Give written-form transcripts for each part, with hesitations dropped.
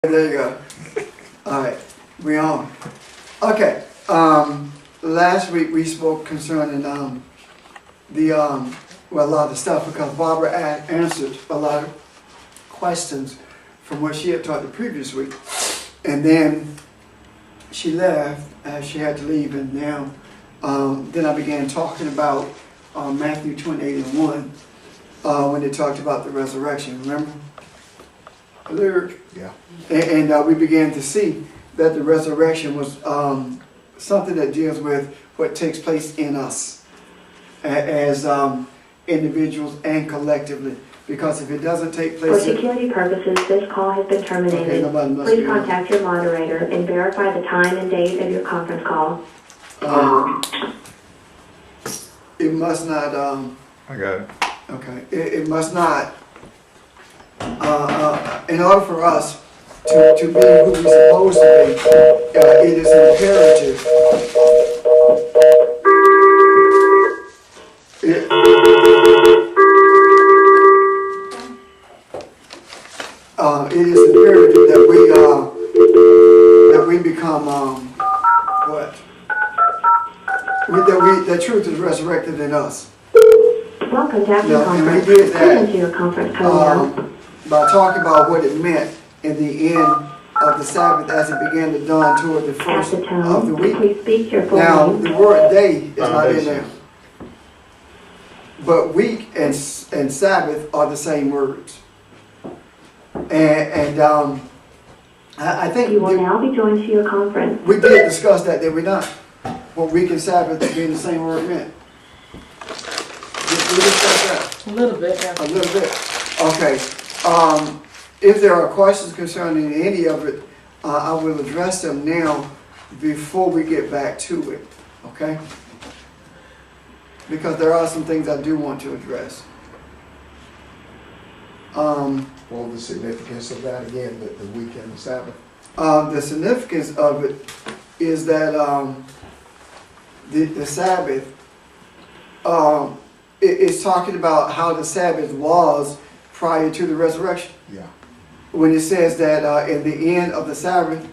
There you go. All right, we on. Okay. Last week we spoke concerning well, a lot of the stuff because Barbara answered a lot of questions from what she had taught the previous week, and then she left. She had to leave, and now then I began talking about Matthew 28:1 when they talked about the resurrection. Remember? Yeah. And we began to see that the resurrection was something that deals with what takes place in us as individuals and collectively. Because if it doesn't take place... For security purposes, this call has been terminated. Okay, please contact your moderator and verify the time and date of your conference call. It must not... I got it. Okay. It must not... in order for us to be who we're supposed to be, it is imperative. It is imperative that we become that truth is resurrected in us. Welcome to Active Now, and we Conference. did that, Listen to your conference code now. by talking about what it meant in the end of the Sabbath as it began to dawn toward the At first the of the tone, week. please speak your full Now, name. the word day is not in there. But week and Sabbath are the same words. I think You will now be joined to your conference. we did discuss that, did we not? What week and Sabbath being the same word meant. Did we discuss that? A little bit, yeah. A little bit. Okay. If there are questions concerning any of it, I will address them now before we get back to it. Okay? Because there are some things I do want to address. Well, the significance of that again, the weekend Sabbath. The significance of it is that the Sabbath it's talking about how the Sabbath was prior to the resurrection. Yeah. When it says that in the end of the Sabbath,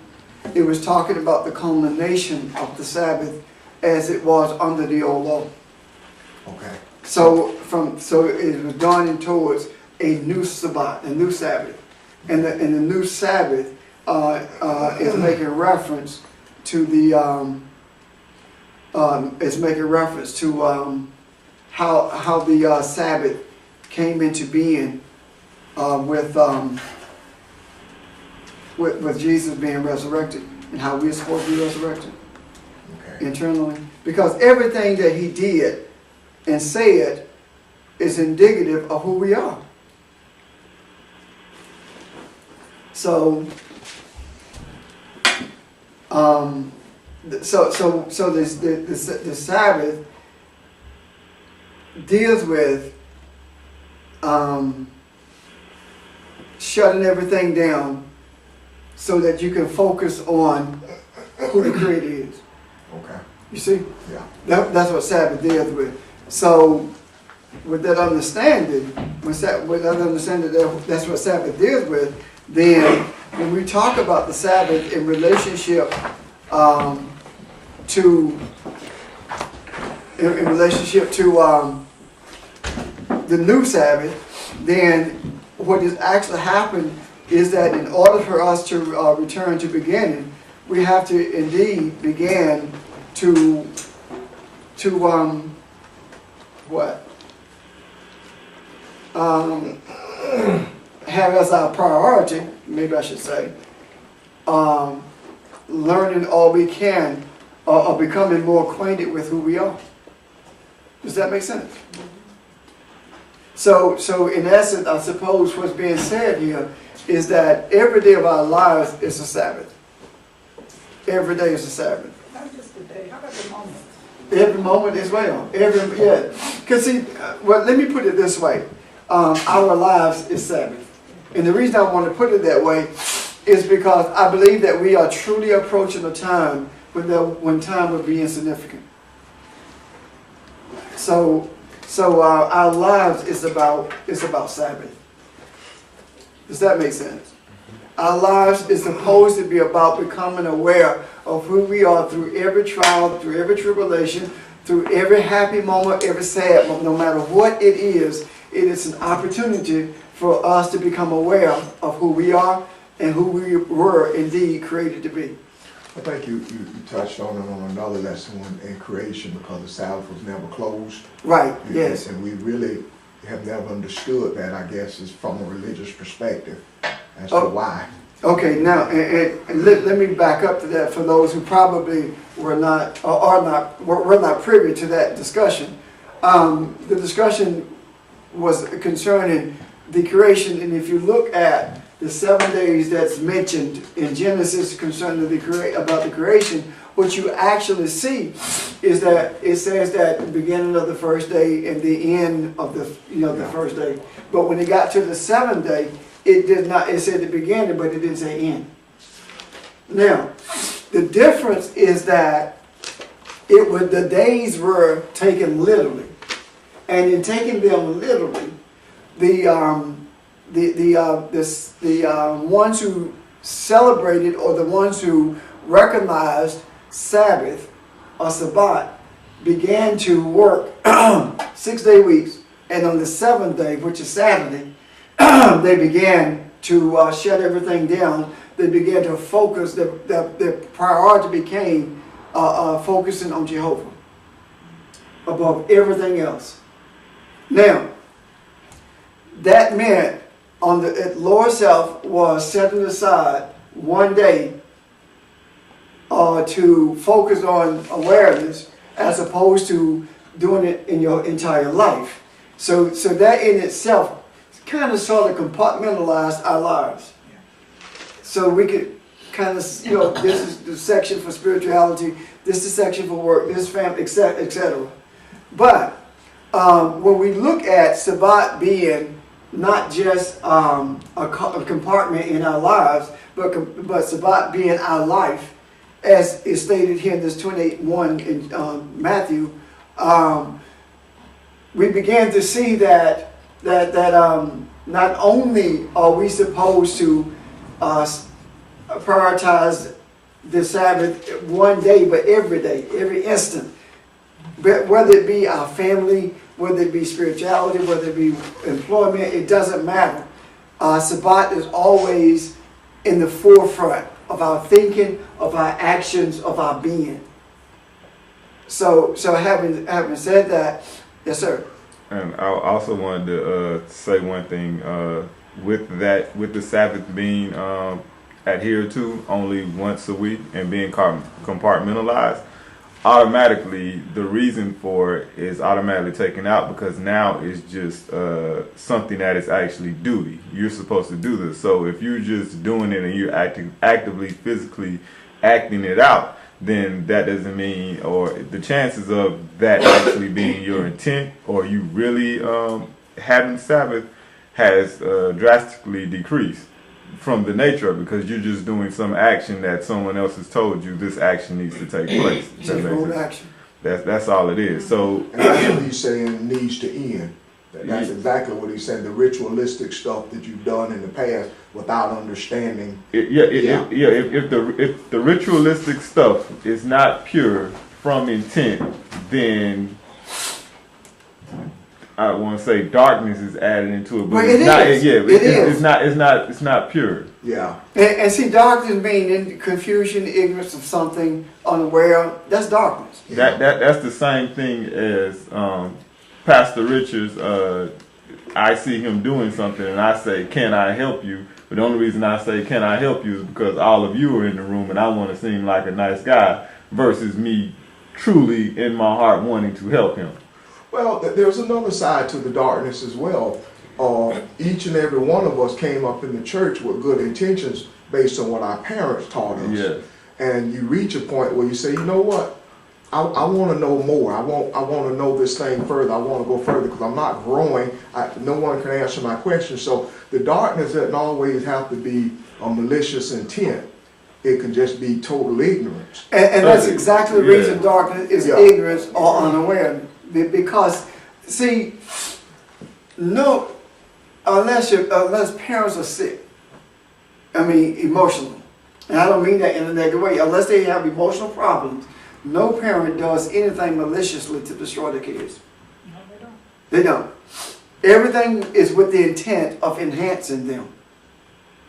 it was talking about the culmination of the Sabbath as it was under the old law. Okay. So it was dawning towards a new Sabbath, a new Sabbath, and the new Sabbath is making reference to the how the Sabbath came into being with Jesus being resurrected and how we're supposed to be resurrected Okay. internally, because everything that he did and said is indicative of who we are. So, the Sabbath deals with shutting everything down so that you can focus on who the Creator is. Okay. You see? Yeah. That's what Sabbath deals with. So, with that understanding, that's what Sabbath deals with, then when we talk about the Sabbath in relationship to the new Sabbath, then what has actually happened is that in order for us to return to beginning, we have to indeed begin to have as our priority, maybe I should say, learning all we can or becoming more acquainted with who we are. Does that make sense? So in essence, I suppose what's being said here is that every day of our lives is a Sabbath. Every day is a Sabbath. Not just the day, how about the moment? Every moment as well. Because see, well, let me put it this way. Our lives is Sabbath. And the reason I want to put it that way is because I believe that we are truly approaching a time when time will be insignificant. So our lives is about Sabbath. Does that make sense? Our lives is supposed to be about becoming aware of who we are through every trial, through every tribulation, through every happy moment, every sad moment, no matter what it is an opportunity for us to become aware of who we are and who we were indeed created to be. I think you touched on it on another lesson in creation, because the Sabbath was never closed. Right, yes. And we really have never understood that, I guess, is from a religious perspective as to why. Okay, now, and let me back up to that for those who probably were not, or were not privy to that discussion. The discussion was concerning the creation, and if you look at the 7 days that's mentioned in Genesis concerning about the creation, what you actually see is that it says that the beginning of the first day and the end of the the first day. But when it got to the 7th day, it did not. It said the beginning, but it didn't say end. Now, the difference is that the days were taken literally, and in taking them literally, the ones who celebrated, or the ones who recognized Sabbath or Sabbath, began to work 6-day weeks, and on the 7th day, which is Saturday, they began to shut everything down. They began to focus. Their priority became focusing on Jehovah above everything else. Now, that meant on the lower self was setting aside 1 day to focus on awareness, as opposed to doing it in your entire life. So that in itself kind of sort of compartmentalized our lives. So we could kind of, this is the section for spirituality, this is the section for work, this is family, etc. But when we look at Sabbath being not just a compartment in our lives, but Sabbath being our life, as is stated here in this 28:1 in Matthew, we began to see that not only are we supposed to prioritize the Sabbath 1 day, but every day, every instant, but whether it be our family, whether it be spirituality, whether it be employment, it doesn't matter. Sabbath is always in the forefront of our thinking, of our actions, of our being. So having said that, yes, sir. And I also wanted to say one thing with the Sabbath being adhered to only once a week and being compartmentalized. Automatically, the reason for it is automatically taken out, because now it's just something that is actually duty. You're supposed to do this. So if you're just doing it and you're actively, physically acting it out, then that doesn't mean, or the chances of that actually being your intent, or you really having Sabbath, has drastically decreased from the nature of it, because you're just doing some action that someone else has told you this action needs to take place. Action. That's all it is. So, and that's what he's saying needs to end. That's exactly what he said. The ritualistic stuff that you've done in the past without understanding. If the ritualistic stuff is not pure from intent, then I want to say darkness is added into it, but it's not. It's not pure. Yeah. And see, darkness being in confusion, ignorance of something, unaware. That's darkness. Yeah. That's the same thing as Pastor Richards. I see him doing something, and I say, "Can I help you?" But the only reason I say, "Can I help you?" is because all of you are in the room, and I want to seem like a nice guy, versus me truly in my heart wanting to help him. Well, there's another side to the darkness as well. Each and every one of us came up in the church with good intentions based on what our parents taught us. Yes. And you reach a point where you say, you know what? I want to know more. I want to know this thing further. I want to go further because I'm not growing. No one can answer my question. So the darkness doesn't always have to be a malicious intent. It can just be total ignorance. And that's exactly the reason darkness is ignorance or unaware. Because, see, unless parents are sick, I mean, emotionally. And I don't mean that in a negative way. Unless they have emotional problems, no parent does anything maliciously to destroy their kids. No, they don't. They don't. Everything is with the intent of enhancing them.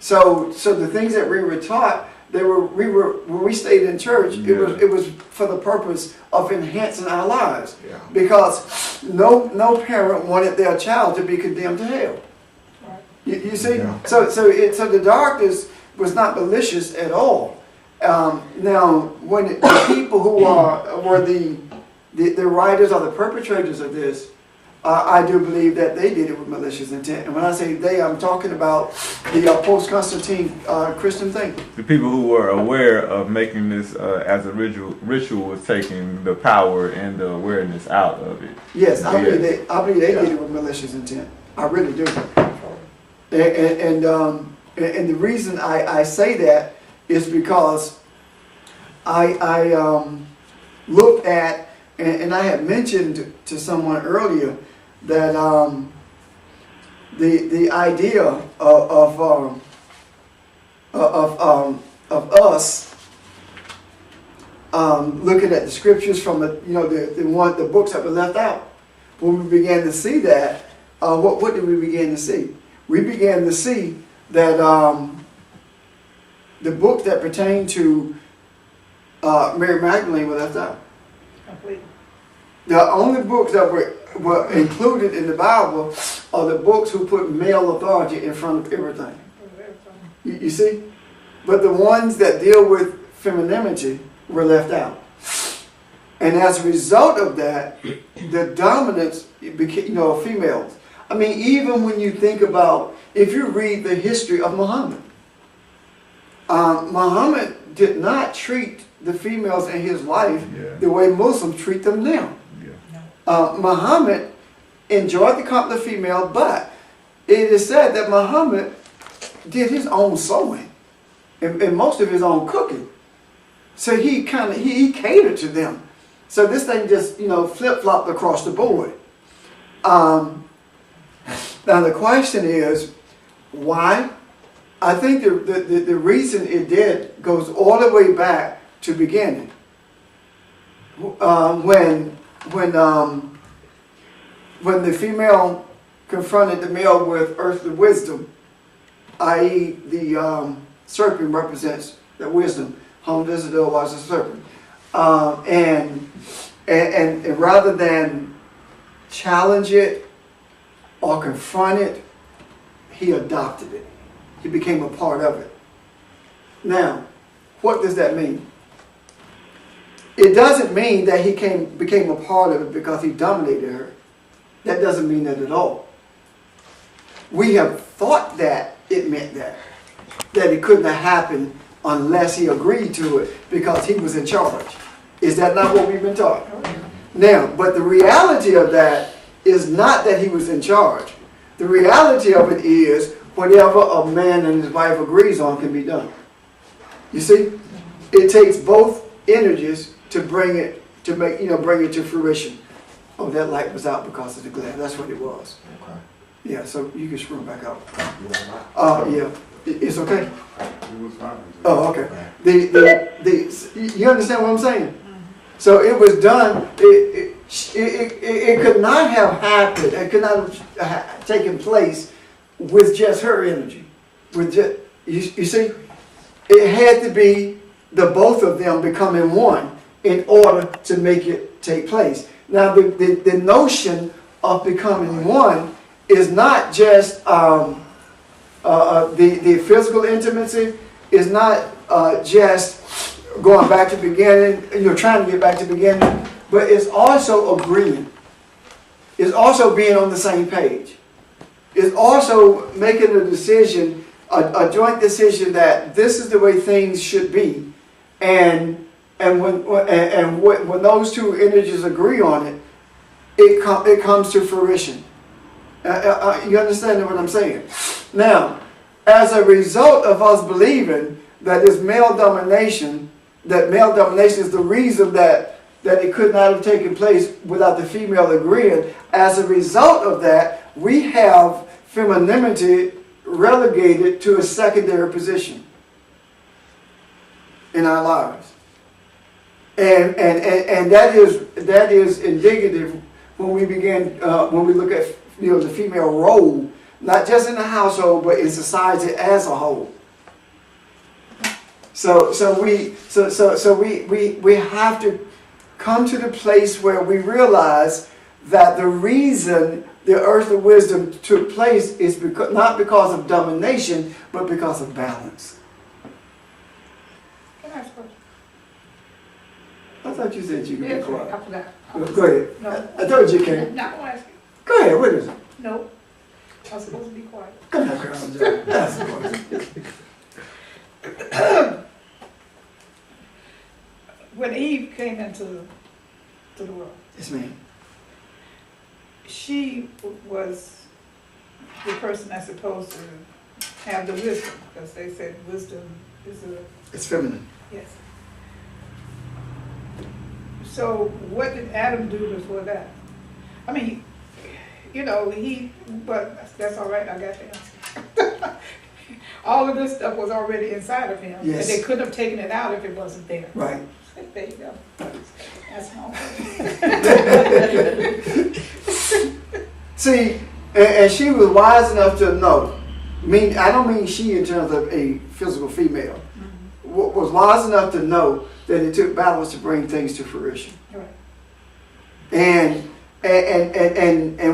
So the things that we were taught, when we stayed in church, it was for the purpose of enhancing our lives. Yeah. Because no parent wanted their child to be condemned to hell. Right. You see? Yeah. So the darkness was not malicious at all. Now, when the people who were the writers or the perpetrators of this, I do believe that they did it with malicious intent. And when I say they, I'm talking about the post-Constantine Christian thing. The people who were aware of making this as a ritual was taking the power and the awareness out of it. Yes, I believe Yes. they did it with malicious intent. I really do. And the reason I say that is because I looked at, and I had mentioned to someone earlier that the idea of us looking at the scriptures from the books that were left out. When we began to see that, what did we begin to see? We began to see that the books that pertain to Mary Magdalene were left out. Completely. The only books that were included in the Bible are the books who put male authority in front of everything. You see? But the ones that deal with femininity were left out. And as a result of that, the dominance became, females. I mean, even when you think about, if you read the history of Muhammad, Muhammad did not treat the females in his life the way Muslims treat them now. Muhammad enjoyed the company of female, but it is said that Muhammad did his own sewing and most of his own cooking. So he catered to them. So this thing just, flip-flopped across the board. Now the question is, why? I think the reason it did goes all the way back to beginning. When the female confronted the male with earthly wisdom, i.e. the serpent represents the wisdom. Home visitor was a serpent. And rather than challenge it or confront it, he adopted it. He became a part of it. Now, what does that mean? It doesn't mean that he became a part of it because he dominated her. That doesn't mean that at all. We have thought that it meant that it couldn't have happened unless he agreed to it because he was in charge. Is that not what we've been taught? Now, but the reality of that is not that he was in charge. The reality of it is whatever a man and his wife agrees on can be done. You see, it takes both energies to bring it to fruition. Oh, that light was out because of the glare. That's what it was. Okay. Yeah, so you can screw it back out. You Yeah, it's okay. It was fine. Oh, okay. You understand what I'm saying? So it was done. It could not have happened. It could not have taken place with just her energy. With just you see, it had to be the both of them becoming one in order to make it take place. Now the notion of becoming one is not just the physical intimacy. Is not just going back to beginning. Trying to get back to beginning, but it's also agreeing. It's also being on the same page. It's also making a decision, a joint decision that this is the way things should be, and when those two energies agree on it, it comes to fruition. You understand what I'm saying? Now, as a result of us believing that this male domination is the reason that it could not have taken place without the female agreeing, as a result of that, we have femininity relegated to a secondary position in our lives. And that is indicative when we begin, when we look at, the female role, not just in the household, but in society as a whole. So we have to come to the place where we realize that the reason the earthly wisdom took place is because, not because of domination, but because of balance. Can I ask a question? I thought you said you could be Yes, I quiet. forgot. Go ahead. No. I told you you can. No, I want to ask you. Go ahead. What is it? No. I was supposed to be quiet. Go ahead, Colonel Joe. Ask the question. When Eve came into the world, Yes, ma'am. she was the person that's supposed to have the wisdom, because they said wisdom is a, It's feminine. yes. So what did Adam do before that? I mean, but that's all right, I got the answer. All of this stuff was already inside of him. Yes. And they couldn't have taken it out if it wasn't there. Right. There you go. That's home. See, and she was wise enough to know. I don't mean she in terms of a physical female. Was wise enough to know that it took balance to bring things to fruition. Right. And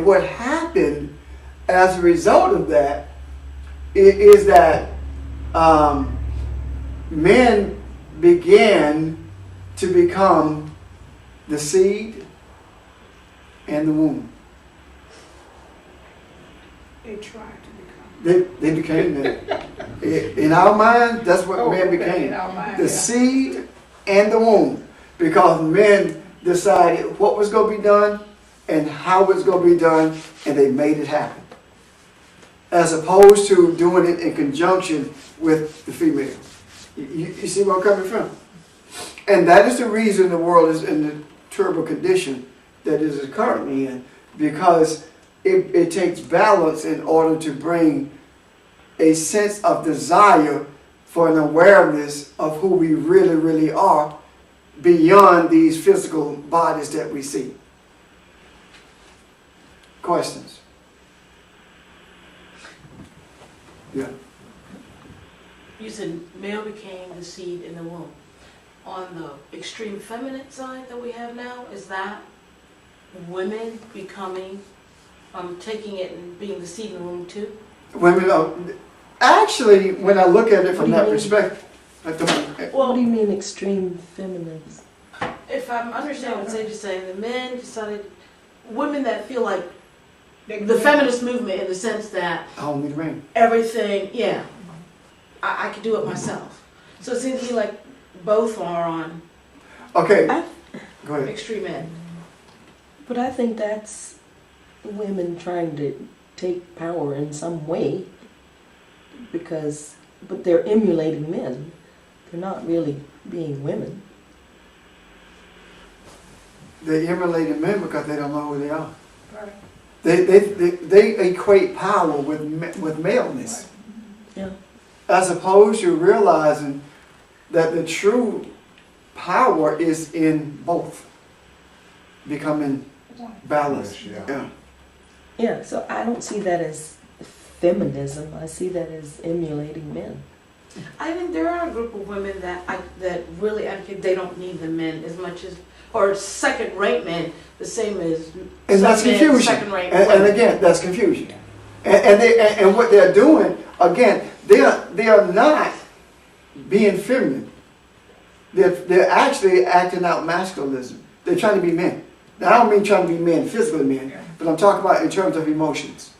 what happened as a result of that is that men began to become the seed and the womb. They tried to become. They became that. In our mind, that's what men okay, became. in our mind, The yeah. seed and the womb. Because men decided what was going to be done and how it was going to be done, and they made it happen. As opposed to doing it in conjunction with the female. You see where I'm coming from? And that is the reason the world is in the terrible condition that it is currently in. Because it takes balance in order to bring a sense of desire for an awareness of who we really, really are beyond these physical bodies that we see. Questions? Yeah. You said male became the seed in the womb. On the extreme feminine side that we have now, is that women becoming, taking it and being the seed in the womb too? Women are, actually, when I look at it from What do you that mean? perspective, What do you mean extreme feminists? If I'm understanding what Sage is saying, the men decided, women that feel like the feminist movement in the sense that I don't need rain. everything, yeah, I could do it myself. So it seems to me like both are on Okay, I- go ahead. extreme end. But I think that's women trying to take power in some way but they're emulating men. They're not really being women. They emulate men because they don't know who they are. Right. They equate power with maleness. Yeah. As opposed to realizing that the true power is in both. Becoming balanced. Yeah. Yeah, so I don't see that as feminism. I see that as emulating men. I think there are a group of women that really advocate they don't need the men as much as, or second-rate men, the same as And that's some men, confusion. second-rate And women. again, that's confusion. And what they're doing, again, they are not being feminine. They're actually acting out masculinism. They're trying to be men. Now, I don't mean trying to be men, physically men, but I'm talking about in terms of emotions.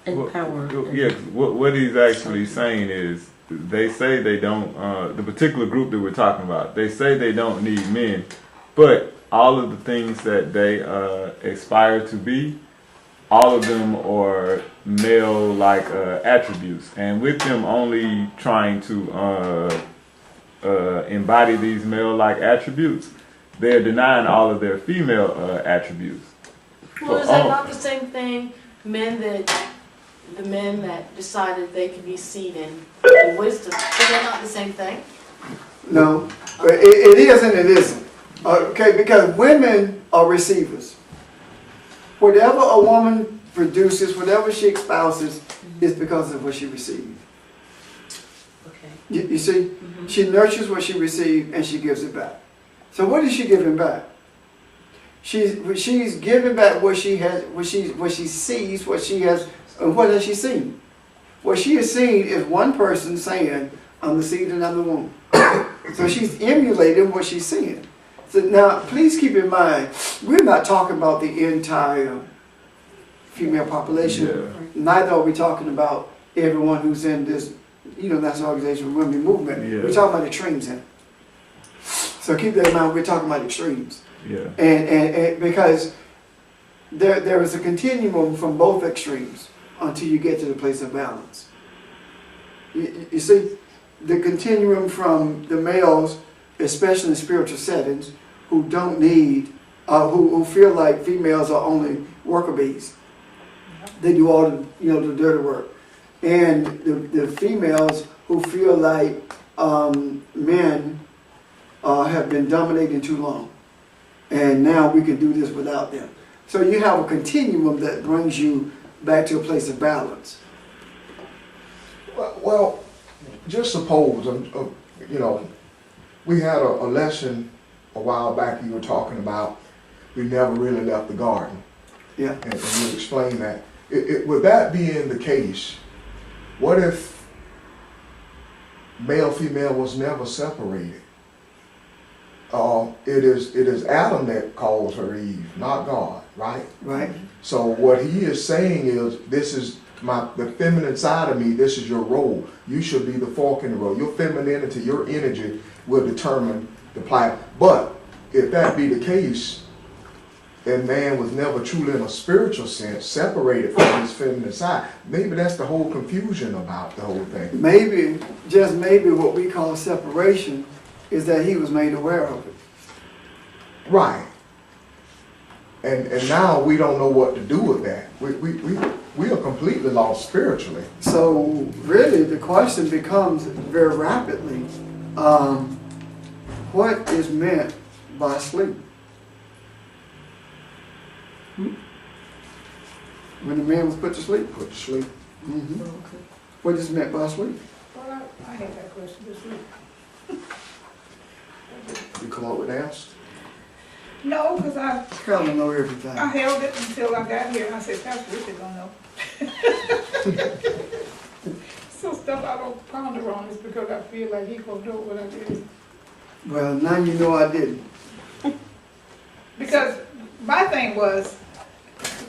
And power. Yeah, what he's actually saying is, they say they don't, the particular group that we're talking about, they say they don't need men, but all of the things that they aspire to be, all of them are male-like attributes. And with them only trying to embody these male-like attributes, they're denying all of their female attributes. Well, is that not the same thing? Men that the men that decided they could be seated in wisdom, but they're not the same thing? No, but it is and it isn't. Okay, because women are receivers. Whatever a woman produces, whatever she espouses, is because of what she received. Okay. You see, she nurtures what she received and she gives it back. So what is she giving back? She's giving back what she has, what she sees, what she has, and what has she seen? What she has seen is one person saying, "I'm the seed and I'm the womb." So she's emulating what she's seeing. So now, please keep in mind, we're not talking about the entire female population. Yeah. Neither are we talking about everyone who's in this, National Organization for Women movement. Yeah. We're talking about extremes here. So keep that in mind. We're talking about extremes, Yeah. and because there is a continuum from both extremes until you get to the place of balance. You see, the continuum from the males, especially in spiritual settings, who don't need, who feel like females are only worker bees. They do all the dirty work. And the females who feel like men have been dominating too long. And now we can do this without them. So you have a continuum that brings you back to a place of balance. Well, just suppose, we had a lesson a while back you were talking about we never really left the garden. Yeah. And you explained that. With that being the case, what if male-female was never separated? It is Adam that calls her Eve, not God, right? Right? So what he is saying is, this is the feminine side of me, this is your role. You should be the fork in the road. Your femininity, your energy will determine the plight. But if that be the case, and man was never truly in a spiritual sense separated from his feminine side, maybe that's the whole confusion about the whole thing. Maybe, just maybe, what we call separation is that he was made aware of it. Right. And now we don't know what to do with that. We are completely lost spiritually. So really the question becomes very rapidly, what is meant by sleep? When the man was put to sleep? Put to sleep. Mm-hmm. What is meant by sleep? Well, I had that question this week. You come up with the answer? No, because I Carol don't know everything. held it until I got here and I said, Pastor Richard don't know. So stuff I don't ponder on is because I feel like he gonna know what I did. Well, now you know I didn't. Because my thing was,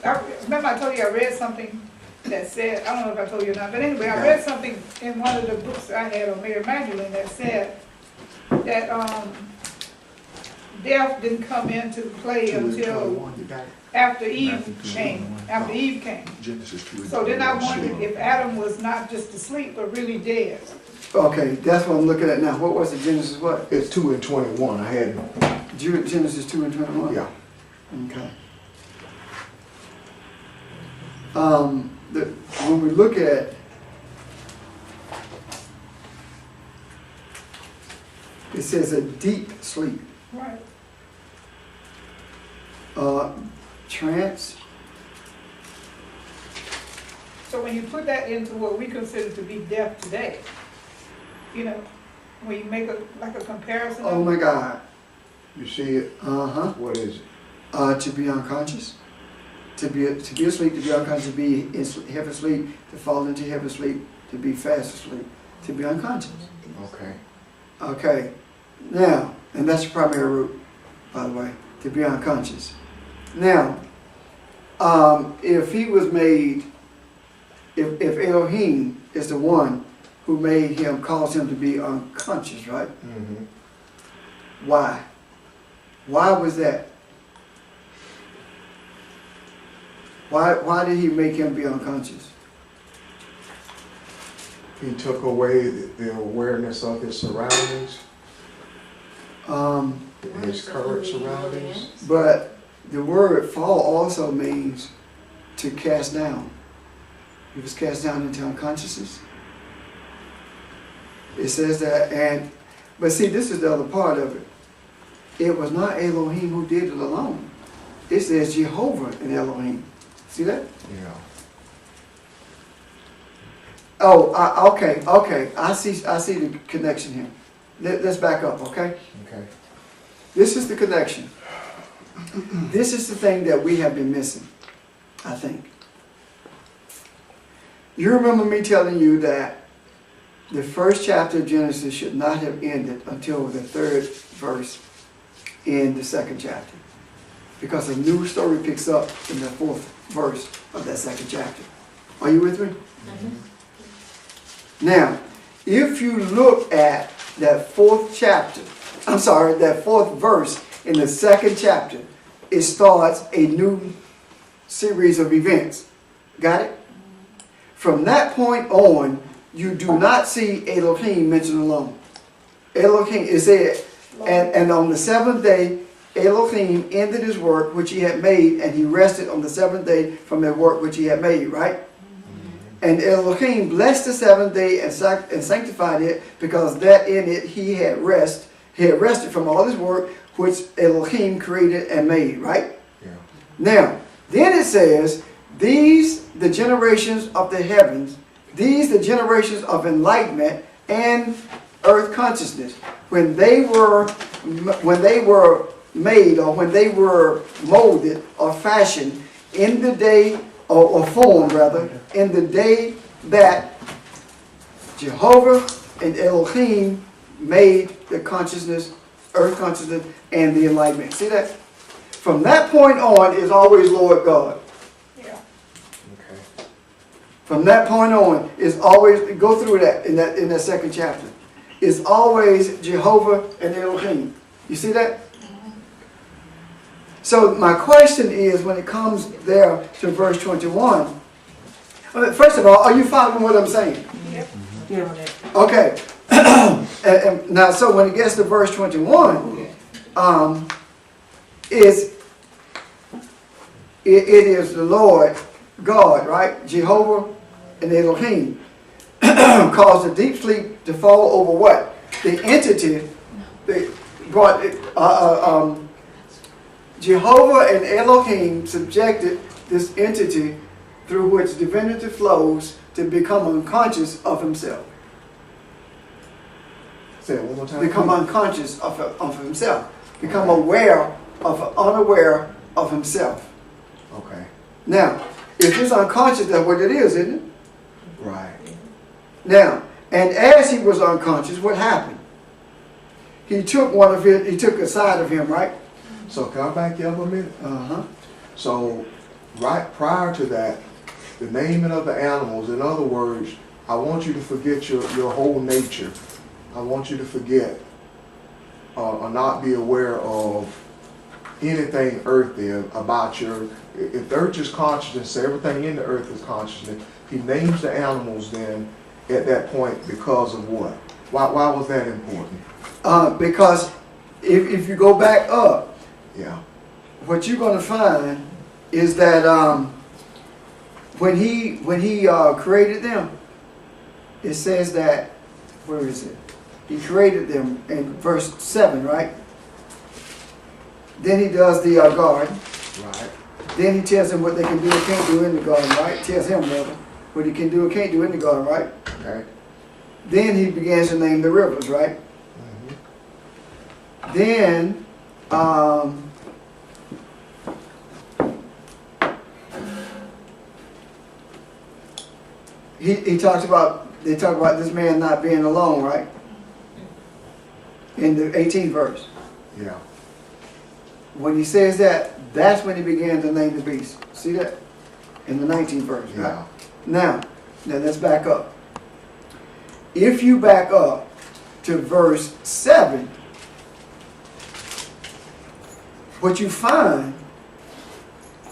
remember I told you I read something that said, I don't know if I told you or not, but anyway, I read something in one of the books I had on Mary Magdalene that said that death didn't come into play until after Eve came. After Eve came. Genesis 2. So then I wondered if Adam was not just asleep but really dead. Okay, that's what I'm looking at now. What was it, Genesis what? It's 2 and 21. I had, Genesis 2 and 21? yeah. Okay. When we look at it says a deep sleep, Right. trance. So when you put that into what we consider to be death today, when you make a comparison. Oh my God. You see it? Uh-huh. What is it? To be unconscious, to be asleep, to be unconscious, to be in heavy sleep, to fall into heavy sleep, to be fast asleep, to be unconscious. Okay. Okay. Now, and that's the primary root, by the way, to be unconscious. Now, if he was made, if Elohim is the one who made him, caused him to be unconscious, right? Mm-hmm. Why? Why was that? Why did he make him be unconscious? He took away the awareness of his surroundings, his current surroundings. But the word fall also means to cast down. He was cast down into unconsciousness. It says that, but see, this is the other part of it. It was not Elohim who did it alone. It says Jehovah and Elohim. See that? Yeah. Oh, okay. I see the connection here. Let's back up, okay? Okay. This is the connection. This is the thing that we have been missing, I think. You remember me telling you that the first chapter of Genesis should not have ended until the 3rd verse in the 2nd chapter. Because a new story picks up in the 4th verse of that 2nd chapter. Are you with me? Mm-hmm. Now, if you look at that 4th chapter, that 4th verse in the 2nd chapter, it starts a new series of events. Got it? From that point on, you do not see Elohim mentioned alone. Elohim is it, and on the 7th day, Elohim ended his work which he had made, and he rested on the 7th day from the work which he had made, right? And Elohim blessed the 7th day and sanctified it, because that in it he had rested from all his work which Elohim created and made, right? Yeah. Now, then it says, these the generations of the heavens, these the generations of enlightenment and earth consciousness, when they were made, or when they were molded or fashioned in the day, or formed rather, in the day that Jehovah and Elohim made the consciousness, earth consciousness, and the enlightenment. See that? From that point on is always Lord God. Yeah. Okay. From that point on is always, go through that in that 2nd chapter. It's always Jehovah and Elohim. You see that? So my question is, when it comes there to verse 21, first of all, are you following what I'm saying? Yep. Yeah. Okay. and now, so when it gets to verse 21, it is the Lord God, right? Jehovah and Elohim caused a deep sleep to fall over what? The entity. They brought Jehovah and Elohim subjected this entity through which divinity flows to become unconscious of himself. Say it one more time. Become unconscious of himself. Become unaware of himself. Okay. Now, if it's unconscious, that's what it is, isn't it? Right. Now, and as he was unconscious, what happened? He took a side of him, right? So can I back you up a minute? Uh-huh. So, right prior to that, the naming of the animals, in other words, I want you to forget your whole nature. I want you to forget or not be aware of anything earthly about if the earth is consciousness, everything in the earth is consciousness. He names the animals then at that point because of what? Why was that important? Because if you go back up, Yeah. what you're going to find is that when he created them, it says that, where is it? He created them in verse 7, right? Then he does the garden. Right. Then he tells them what they can do and can't do in the garden, right? Tells him rather what he can do and can't do in the garden, right? Okay. Then he begins to name the rivers, right? Mm-hmm. Then they talk about this man not being alone, right? In the 18th verse. Yeah. When he says that, that's when he began to name the beast. See that? In the 19th verse, right? Yeah. Now let's back up. If you back up to verse 7, what you find,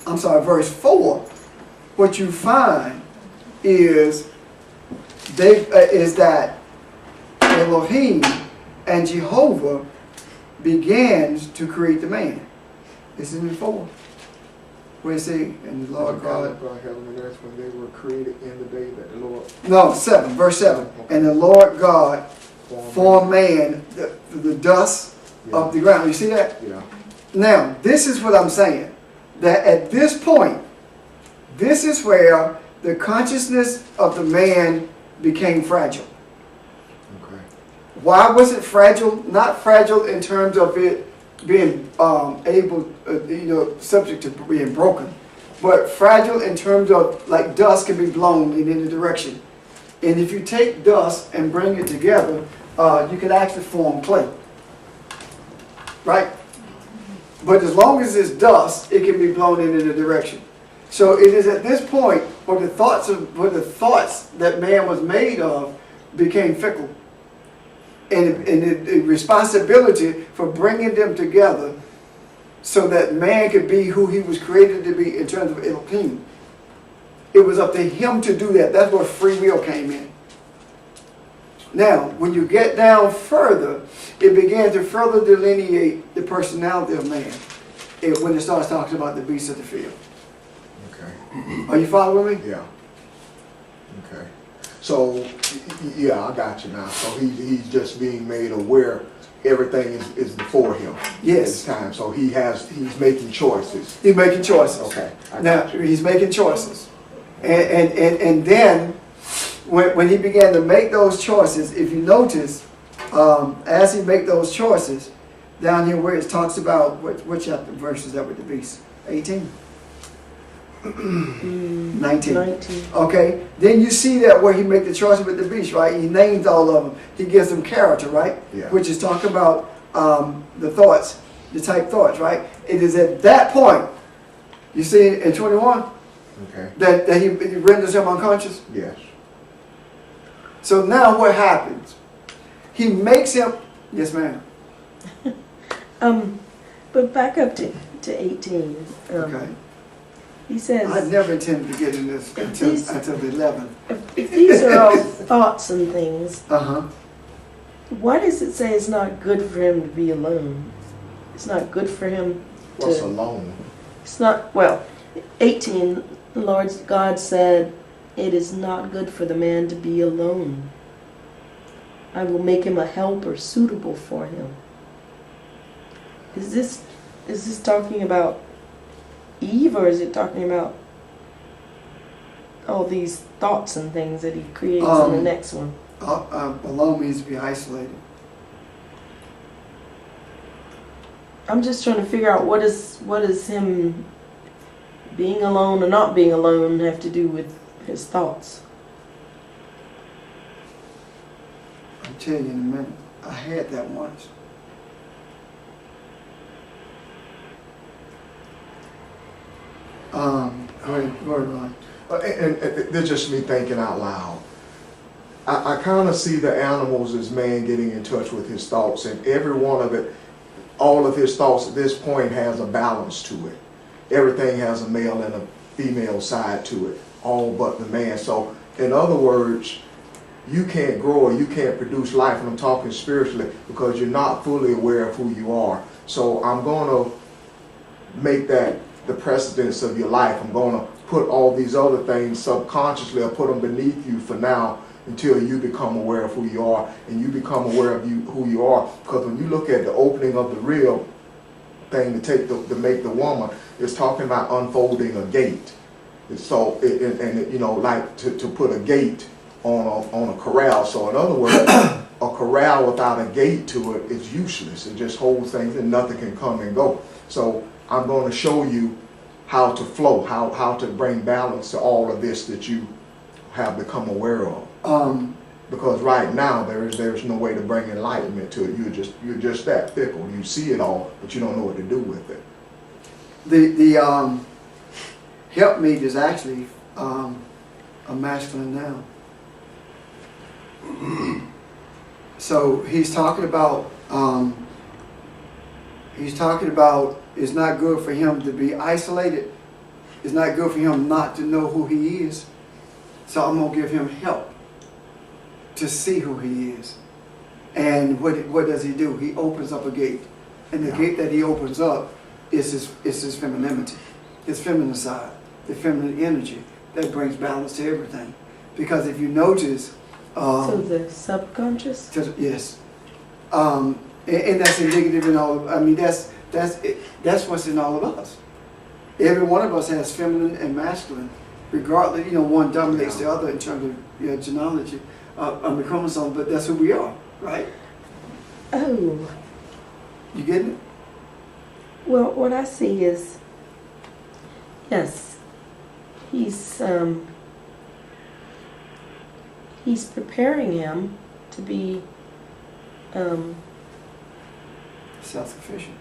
verse 4, what you find is that Elohim and Jehovah begins to create the man. This is in 4. Where you see, and the Lord God. Heaven and earth when they were created in the day that the Lord No, 7, verse 7. And the Lord God formed man, the dust of the ground. You see that? Yeah. Now, this is what I'm saying. That at this point, this is where the consciousness of the man became fragile. Okay. Why was it fragile? Not fragile in terms of it being subject to being broken, but fragile in terms of like dust can be blown in any direction. And if you take dust and bring it together, you can actually form clay. Right? But as long as it's dust, it can be blown in any direction. So it is at this point where the thoughts that man was made of became fickle. And the responsibility for bringing them together so that man could be who he was created to be in terms of Elohim. It was up to him to do that. That's where free will came in. Now, when you get down further, it began to further delineate the personality of man when it starts talking about the beasts of the field. Okay. Are you following me? Yeah. Okay. So, yeah, I got you now. So he's just being made aware everything is before him. Yes. At this time. So he's making choices. He's making choices. Okay. Now, he's making choices. And then, when he began to make those choices, if you notice, as he make those choices, down here where it talks about, what chapter verse is that with the beast? 18? 19. Okay, then you see that where he make the choice with the beast, right? He names all of them. He gives them character, right? Yeah. Which is talking about the thoughts, the type thoughts, right? It is at that point, you see in 21, Okay. that he renders him unconscious. Yes. So now what happens? He makes him, yes ma'am. But back up to 18. Okay. He says, I never intended to get in this until the 11. if these are all thoughts and things, Uh-huh. why does it say it's not good for him to be alone? It's not good for him What's to... alone? It's not, well, 18, the Lord God said, it is not good for the man to be alone. I will make him a helper suitable for him. Is this talking about Eve, or is it talking about all these thoughts and things that he creates in the next one? Alone means to be isolated. I'm just trying to figure out what is him being alone or not being alone have to do with his thoughts. I'll tell you in a minute. I had that once. Go ahead, Ron. And that's just me thinking out loud. I kind of see the animals as man getting in touch with his thoughts, and every one of it, all of his thoughts at this point has a balance to it. Everything has a male and a female side to it, all but the man. So, in other words, you can't grow or you can't produce life, and I'm talking spiritually, because you're not fully aware of who you are. So I'm going to make that the precedence of your life. I'm going to put all these other things subconsciously, or put them beneath you for now, until you become aware of who you are, and you become aware of who you are. Because when you look at the opening of the real thing to make the woman, it's talking about unfolding a gate. So like to put a gate on a corral. So in other words, a corral without a gate to it is useless. It just holds things and nothing can come and go. So I'm going to show you how to flow, how to bring balance to all of this that you have become aware of. Because right now there's no way to bring enlightenment to it. You're just that fickle. You see it all, but you don't know what to do with it. The helpmeet is actually a masculine noun. So he's talking about it's not good for him to be isolated. It's not good for him not to know who he is. So I'm going to give him help to see who he is. And what does he do? He opens up a gate. And the gate that he opens up is his femininity. his feminine side, the feminine energy that brings balance to everything. Because if you notice, So the subconscious? yes, and that's indicative in all. I mean, that's what's in all of us. Every one of us has feminine and masculine, regardless. You know, one dominates the other in terms of genealogy, the chromosome. But that's who we are, right? Oh, You getting it? well, what I see is, yes, he's preparing him to be, Self-sufficient.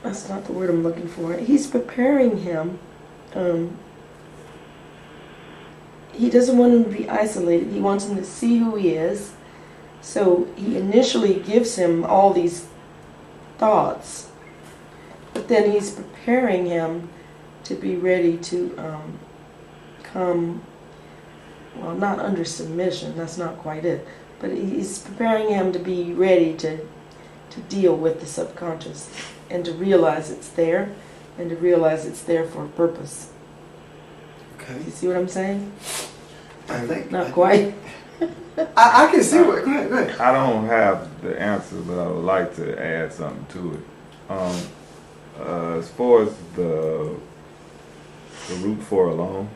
that's not the word I'm looking for. He's preparing him. He doesn't want him to be isolated. He wants him to see who he is. So he initially gives him all these thoughts, but then he's preparing him to be ready to come, well, not under submission, that's not quite it, but he's preparing him to be ready to deal with the subconscious and to realize it's there and to realize it's there for a purpose. Okay. You see what I'm saying? I think Not quite. I can see what. Go ahead. I don't have the answer, but I would like to add something to it. As far as the root for alone,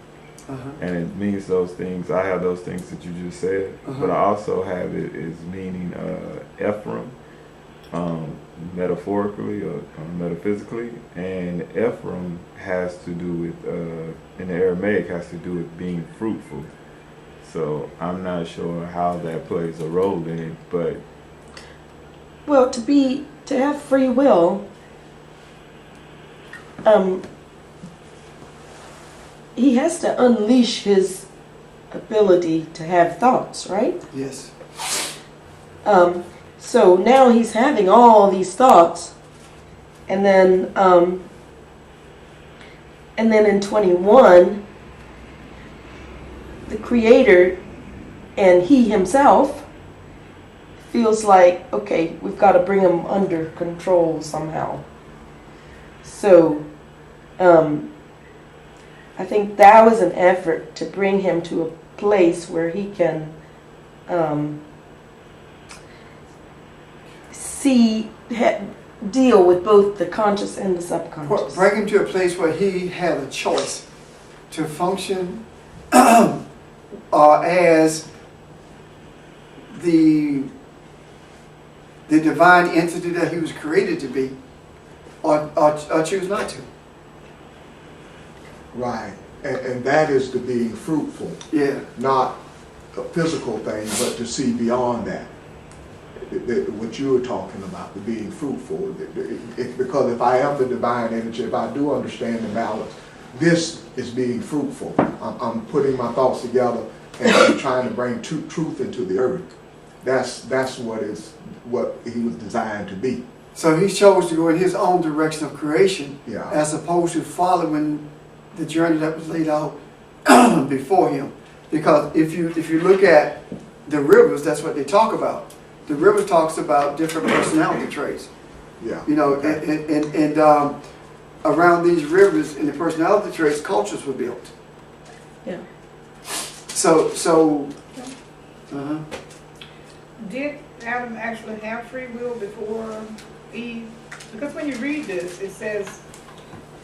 Uh-huh. and it means those things. I have those things that you just said, but I also have it as meaning Ephraim, metaphorically or metaphysically, and Ephraim has to do with, in the Aramaic, has to do with being fruitful. So I'm not sure how that plays a role in it, but Well, to have free will, he has to unleash his ability to have thoughts, right? Yes. So now he's having all these thoughts, and then in 21, the Creator and he himself feels like, okay, we've got to bring him under control somehow. So I think that was an effort to bring him to a place where he can deal with both the conscious and the subconscious. Bring him to a place where he had a choice to function as the divine entity that he was created to be, or choose not to. Right. And that is to being fruitful, Yeah. not a physical thing, but to see beyond that. What you were talking about, the being fruitful. Because if I am the divine energy, if I do understand the balance, this is being fruitful. I'm putting my thoughts together and I'm trying to bring truth into the earth. That's what he was designed to be. So he chose to go in his own direction of creation, Yeah. as opposed to following the journey that was laid out before him. Because if you look at the rivers, that's what they talk about. The river talks about different personality traits. Yeah. You know, and around these rivers and the personality traits, cultures were built. Yeah. So Did Adam actually have free will before Eve? Because when you read this, it says,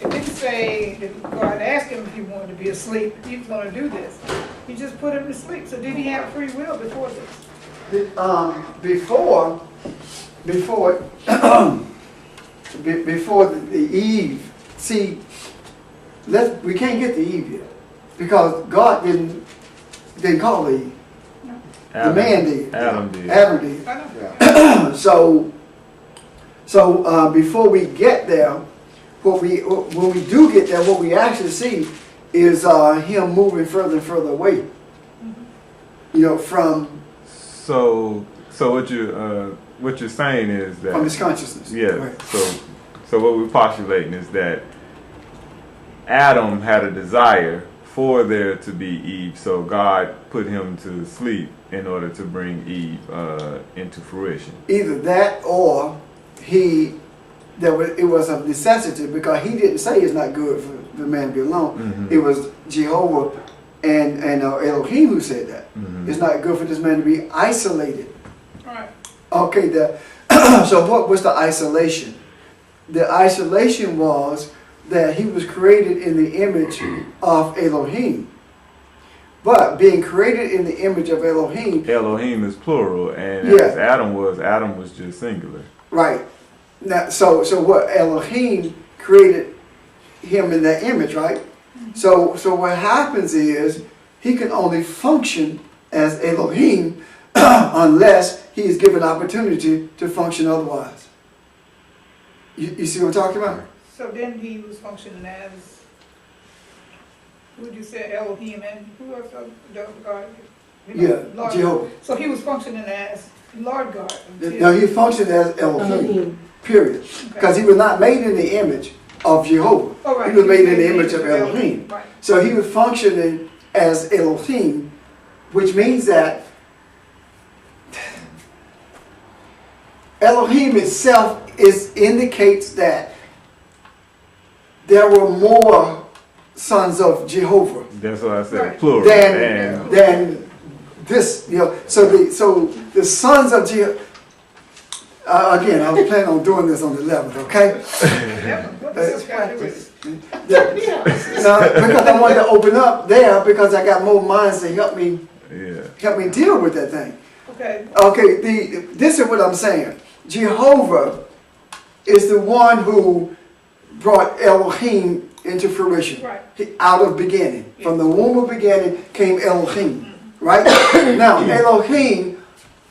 it didn't say that God asked him if he wanted to be asleep, if he was going to do this. He just put him to sleep. So did he have free will before this? before the Eve, see, we can't get to Eve yet, because God didn't call Eve. The man did. Adam did. Adam did. I know. Yeah. So before we get there, when we do get there, what we actually see is him moving further and further away. You know, from So what you're saying is that his consciousness. yeah. Right. So what we're postulating is that Adam had a desire for there to be Eve, so God put him to sleep in order to bring Eve into fruition. Either that, or he it was of necessity, because he didn't say it's not good for the man to be alone. Mhm. It was Jehovah and Elohim who said that. Mhm. It's not good for this man to be isolated. Right. Okay, so what was the isolation? The isolation was that he was created in the image of Elohim. But being created in the image of Elohim, Elohim is plural, and Yeah. as Adam was just singular. right? Now, so what Elohim created him in that image, right? So what happens is he can only function as Elohim unless he is given opportunity to function otherwise. You see what I'm talking about? So then he was functioning as, who would you say, Elohim, and who else, the God? You know, Yeah, Lord. Jehovah. So he was functioning as Lord God. until- Now he functioned as Elohim, Elohim. period. Because he was not made in the image of Jehovah. Oh, right. He was made in the image of Elohim. Right. So he was functioning as Elohim, which means that Elohim itself indicates that there were more sons of Jehovah That's why I said Right. plural. than this. So the sons of Jehovah. Again, I was planning on doing this on the 11th. Okay. Yeah, what does this got to do with it? No, because I wanted to open up there because I got more minds to help me deal with that thing. Okay, Okay, this is what I'm saying. Jehovah is the one who brought Elohim into fruition. right. Out of beginning. From the womb of beginning came Elohim. Right? Now, Elohim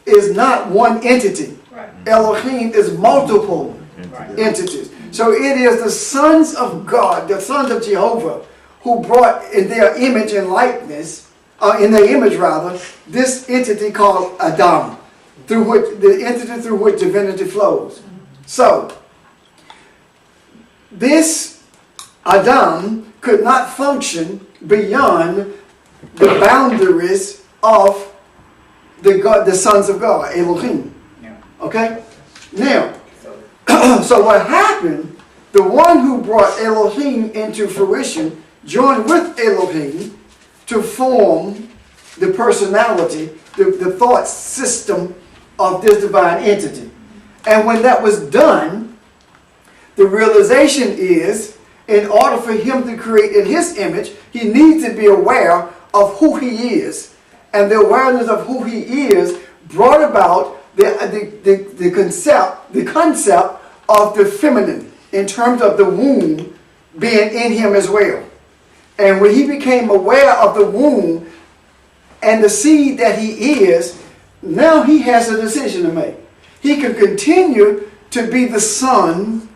is not one entity. Right. Elohim is multiple Right. entities. So it is the sons of God, the sons of Jehovah, who brought in their image and likeness, in their image rather, this entity called Adam, the entity through which divinity flows. So, this Adam could not function beyond the boundaries of the sons of God, Elohim. Yeah. Okay? Now, So, so what happened, the one who brought Elohim into fruition joined with Elohim to form the personality, the thought system of this divine entity. And when that was done, the realization is, in order for him to create in his image, he needs to be aware of who he is. And the awareness of who he is brought about the concept of the feminine in terms of the womb being in him as well. And when he became aware of the womb and the seed that he is, now he has a decision to make. He can continue to be the son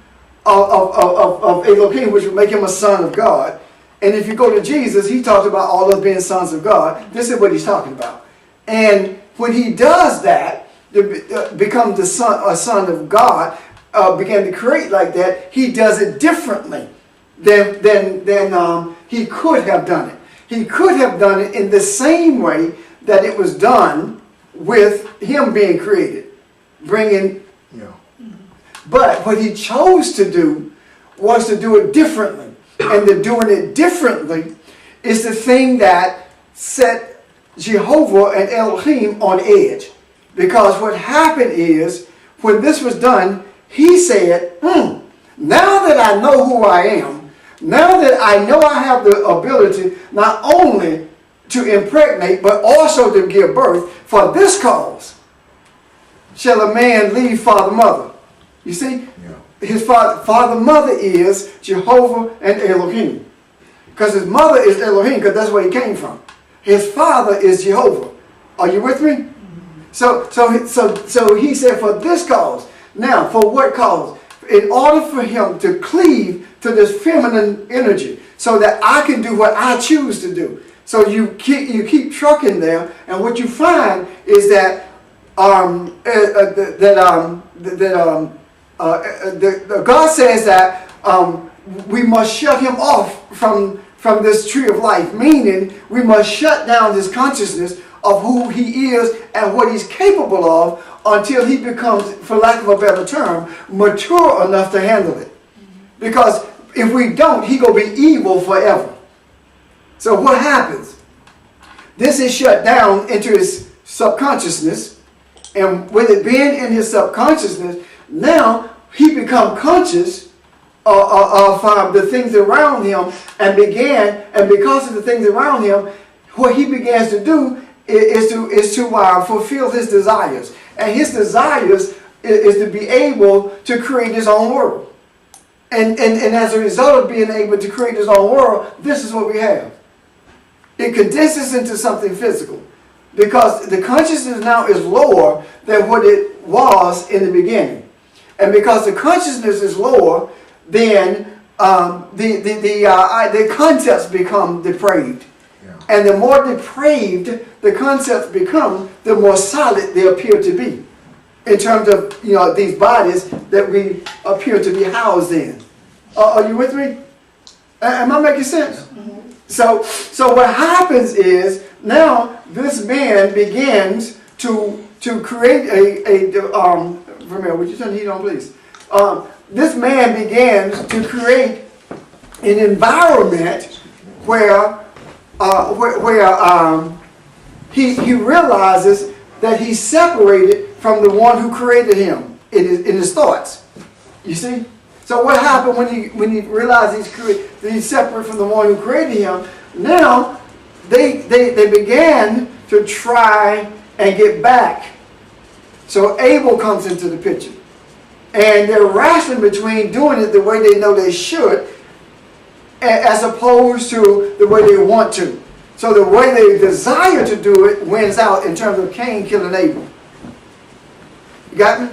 of Elohim, which would make him a son of God. And if you go to Jesus, he talks about all of us being sons of God. This is what he's talking about. And when he does that, become a son of God, began to create like that, he does it differently than he could have done it. He could have done it in the same way that it was done with him being created, bringing. But what he chose to do was to do it differently. And the doing it differently is the thing that set Jehovah and Elohim on edge. Because what happened is, when this was done, he said, now that I know who I am, now that I know I have the ability not only to impregnate, but also to give birth, for this cause shall a man leave father, mother. You see? His father, mother is Jehovah and Elohim. Because his mother is Elohim, because that's where he came from. His father is Jehovah. Are you with me? So he said, for this cause. Now, for what cause? In order for him to cleave to this feminine energy, so that I can do what I choose to do. So you keep trucking there, and what you find is that God says that we must shut him off from this tree of life, meaning we must shut down this consciousness of who he is and what he's capable of until he becomes, for lack of a better term, mature enough to handle it. Because if we don't, he gonna be evil forever. So what happens? This is shut down into his subconsciousness, and with it being in his subconsciousness, now he become conscious of the things around him, and because of the things around him, what he begins to do is to fulfill his desires, and his desires is to be able to create his own world, and as a result of being able to create his own world, this is what we have. It condenses into something physical, because the consciousness now is lower than what it was in the beginning, and because the consciousness is lower, then the concepts become depraved. Yeah. And the more depraved the concepts become, the more solid they appear to be, in terms of these bodies that we appear to be housed in. Are you with me? Am I making sense? Mm-hmm. So what happens is now this man begins to create Vermeer, would you turn the heat on, please? This man begins to create an environment where he realizes that he's separated from the one who created him in his thoughts. You see? So what happened when he realized he's separate from the one who created him? Now they began to try and get back. So Abel comes into the picture. And they're wrestling between doing it the way they know they should, as opposed to the way they want to. So the way they desire to do it wins out in terms of Cain killing Abel. You got me?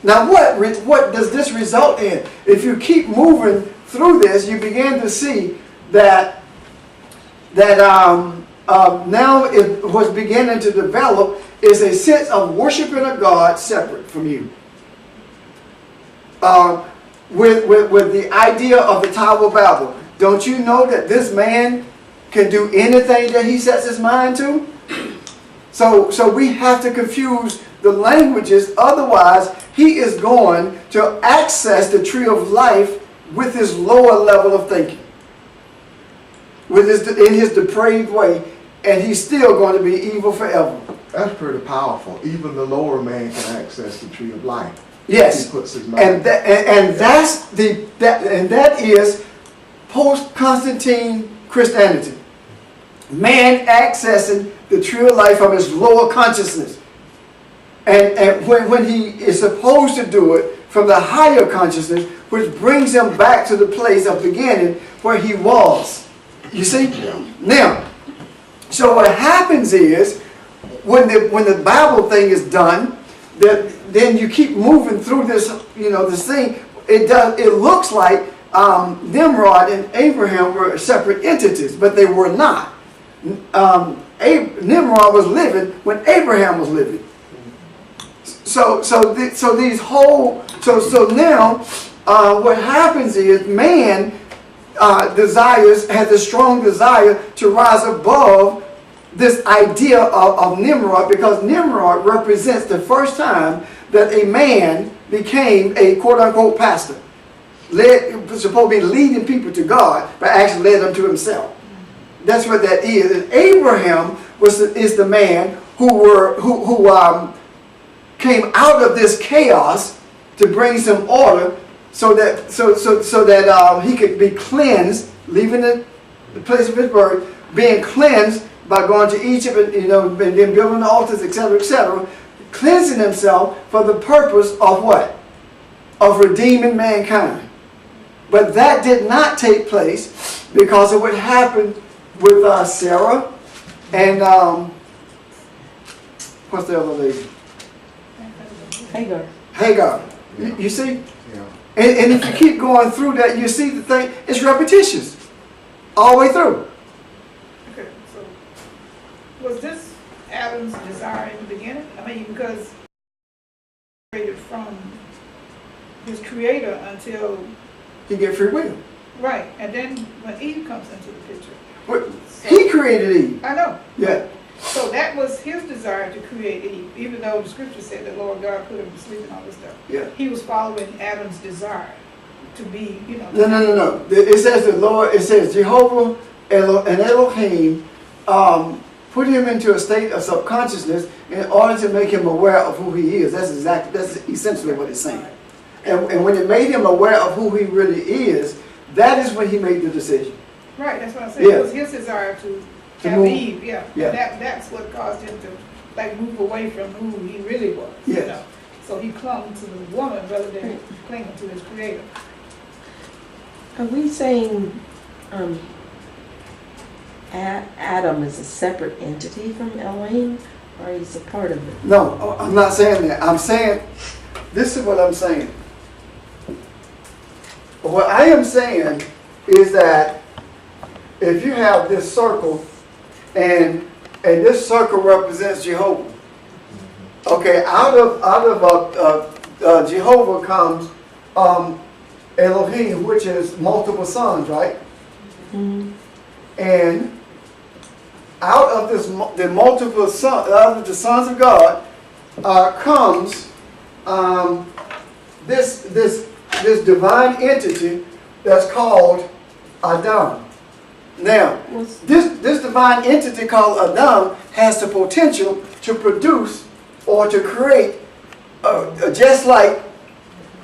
Now what does this result in? If you keep moving through this, you begin to see that now what's beginning to develop is a sense of worshiping a God separate from you. With the idea of the Tower of Babel. Don't you know that this man can do anything that he sets his mind to? So we have to confuse the languages, otherwise he is going to access the tree of life with his lower level of thinking, in his depraved way, and he's still going to be evil forever. That's pretty powerful. Even the lower man can access the tree of life. Yes, He puts his mind. and that is post-Constantine Christianity. Man accessing the tree of life from his lower consciousness, and when he is supposed to do it from the higher consciousness, which brings him back to the place of beginning where he was. You see? Yeah. Now, so what happens is when the Bible thing is done, then you keep moving through this, this thing. It looks like Nimrod and Abraham were separate entities, but they were not. Nimrod was living when Abraham was living. So now what happens is man has a strong desire to rise above this idea of Nimrod, because Nimrod represents the first time that a man became a quote-unquote pastor. Supposed to be leading people to God, but actually led them to himself. That's what that is. And Abraham is the man who came out of this chaos to bring some order, so that he could be cleansed, leaving the place of his birth, being cleansed by going to Egypt and then building the altars, etc., cleansing himself for the purpose of what? Of redeeming mankind. But that did not take place because of what happened with Sarah and what's the other lady? Hagar. You see? Yeah. And if you keep going through that, you see the thing, it's repetitious all the way through. Okay, so was this Adam's desire in the beginning? I mean, because he created from his creator until He get free will. right, and then when Eve comes into the picture, But he created Eve. I know. Yeah. So that was his desire to create Eve, even though the scripture said that Lord God could have been sleeping all this stuff. Yeah. He was following Adam's desire to be, you know. No. It says the Lord, it says Jehovah and Elohim put him into a state of subconsciousness in order to make him aware of who he is. That's essentially what it's saying. And when it made him aware of who he really is, that is when he made the decision. Right, that's what I'm saying. Yeah. It was his desire to To have move. Eve, yeah. Yeah. That's what caused him to like move away from who he really was. You Yes. know? So he clung to the woman rather than clinging to his creator. Are we saying Adam is a separate entity from Elohim, or he's a part of it? No, I'm not saying that. I'm saying, this is what I'm saying. What I am saying is that if you have this circle and this circle represents Jehovah, okay, out of Jehovah comes Elohim, which is multiple sons, right? Mhm. And out of the multiple sons, out of the sons of God, comes this divine entity that's called Adam. Now, this divine entity called Adam has the potential to produce or to create, just like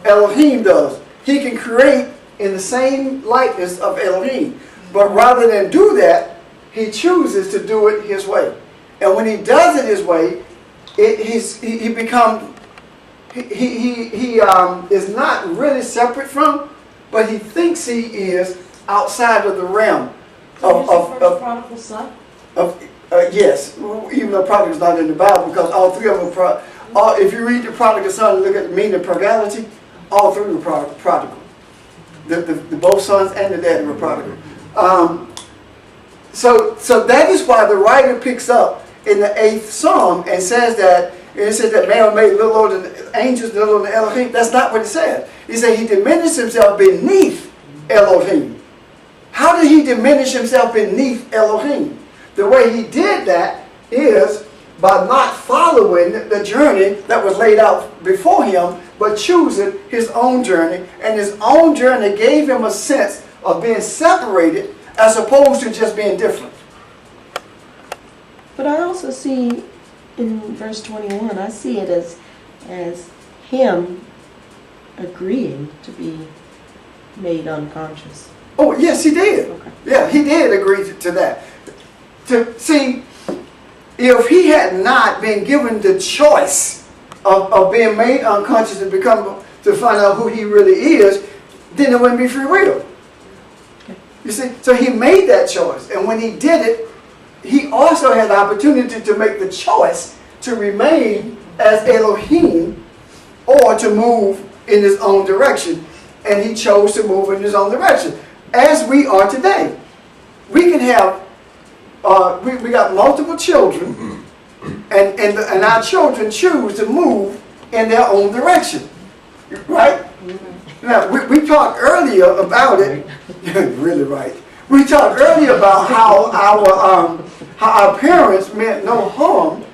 Elohim does. He can create in the same likeness of Elohim, but rather than do that, he chooses to do it his way. And when he does it his way, he is not really separate from, but he thinks he is outside of the realm First prodigal son? yes, even though prodigal is not in the Bible, because all three of them if you read the prodigal son and look at the meaning of prodigality, all three were prodigal. The both sons and the daddy were prodigal. So that is why the writer picks up in the 8th Psalm and says that man made little older than angels, little older than Elohim. That's not what it said. He said he diminished himself beneath Elohim. How did he diminish himself beneath Elohim? The way he did that is by not following the journey that was laid out before him, but choosing his own journey. And his own journey gave him a sense of being separated as opposed to just being different. But I also see in verse 21, I see it as him agreeing to be made unconscious. Oh, yes, he did. Okay. Yeah, he did agree to that. To see, if he had not been given the choice of being made unconscious and to find out who he really is, then it wouldn't be free will. You see, so he made that choice, and when he did it, he also had the opportunity to make the choice to remain as Elohim or to move in his own direction, and he chose to move in his own direction. As we are today, we can have we got multiple children, and our children choose to move in their own direction, right? Now we talked earlier about it. Really right. We talked earlier about how our parents meant no harm,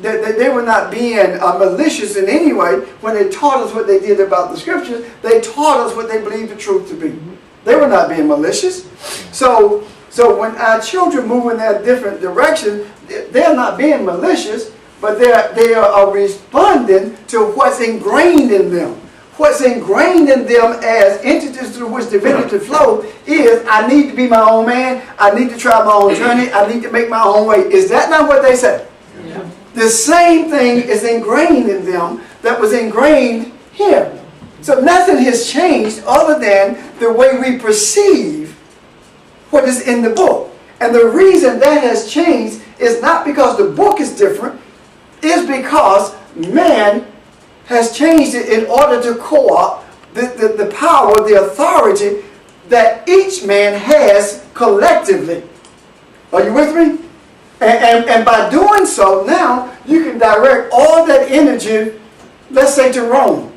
that they were not being malicious in any way when they taught us what they did about the scriptures. They taught us what they believed the truth to be. They were not being malicious. So when our children move in that different direction, they're not being malicious, but they are responding to what's ingrained in them. What's ingrained in them as entities through which divinity flow is, I need to be my own man, I need to try my own journey, I need to make my own way. Is that not what they say? Yeah. The same thing is ingrained in them that was ingrained here. So nothing has changed other than the way we perceive what is in the book. And the reason that has changed is not because the book is different, it's because man has changed it in order to co-opt the power, the authority that each man has collectively. Are you with me? And by doing so, now you can direct all that energy, let's say, to Rome.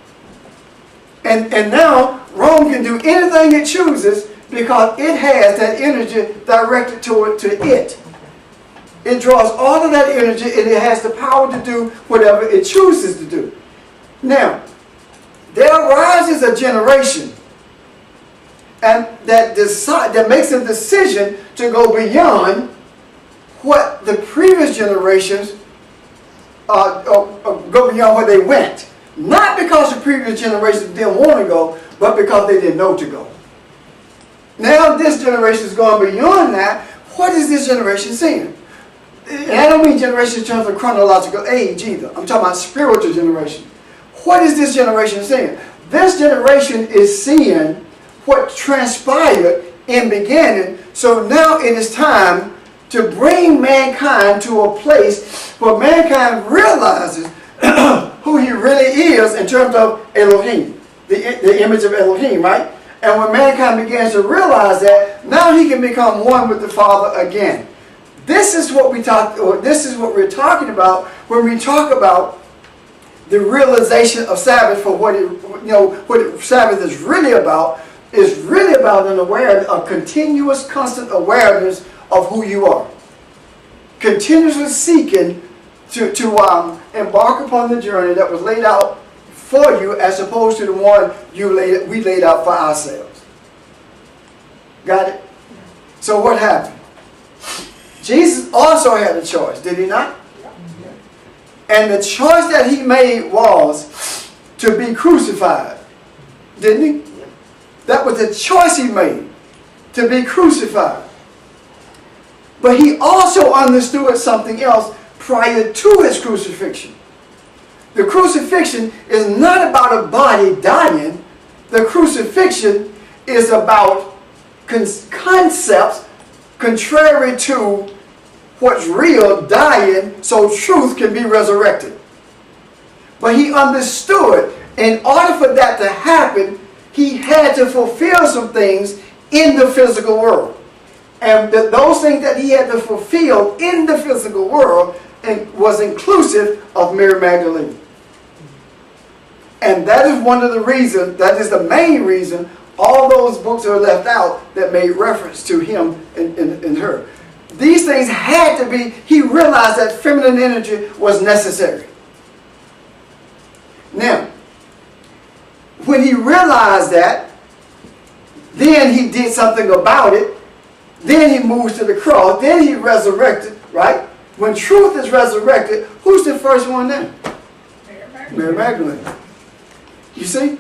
And now Rome can do anything it chooses because it has that energy directed to it. It draws all of that energy and it has the power to do whatever it chooses to do. Now, there arises a generation and that makes a decision to go beyond what the previous generations go beyond where they went. Not because the previous generations didn't want to go, but because they didn't know to go. Now this generation is going beyond that. What is this generation seeing? And I don't mean generation in terms of chronological age either. I'm talking about spiritual generation. What is this generation seeing? This generation is seeing what transpired in beginning. So now it is time to bring mankind to a place where mankind realizes who he really is in terms of Elohim, the image of Elohim, right? And when mankind begins to realize that, now he can become one with the Father again. This is what we're talking about when we talk about the realization of Sabbath for what Sabbath is really about. Is really about a continuous, constant awareness of who you are. Continuously seeking to embark upon the journey that was laid out for you as opposed to the one we laid out for ourselves. Got it? So what happened? Jesus also had a choice, did he not? And the choice that he made was to be crucified. Didn't he? That was the choice he made, to be crucified. But he also understood something else prior to his crucifixion. The crucifixion is not about a body dying. The crucifixion is about concepts contrary to what's real dying so truth can be resurrected. But he understood in order for that to happen, he had to fulfill some things in the physical world. And those things that he had to fulfill in the physical world was inclusive of Mary Magdalene. And that is one of the reasons, that is the main reason, all those books are left out that made reference to him and her. These things had to be, he realized that feminine energy was necessary. Now, when he realized that, then he did something about it. Then he moves to the cross. Then he resurrected, right? When truth is resurrected, who's the first one then? Mary Magdalene. You see?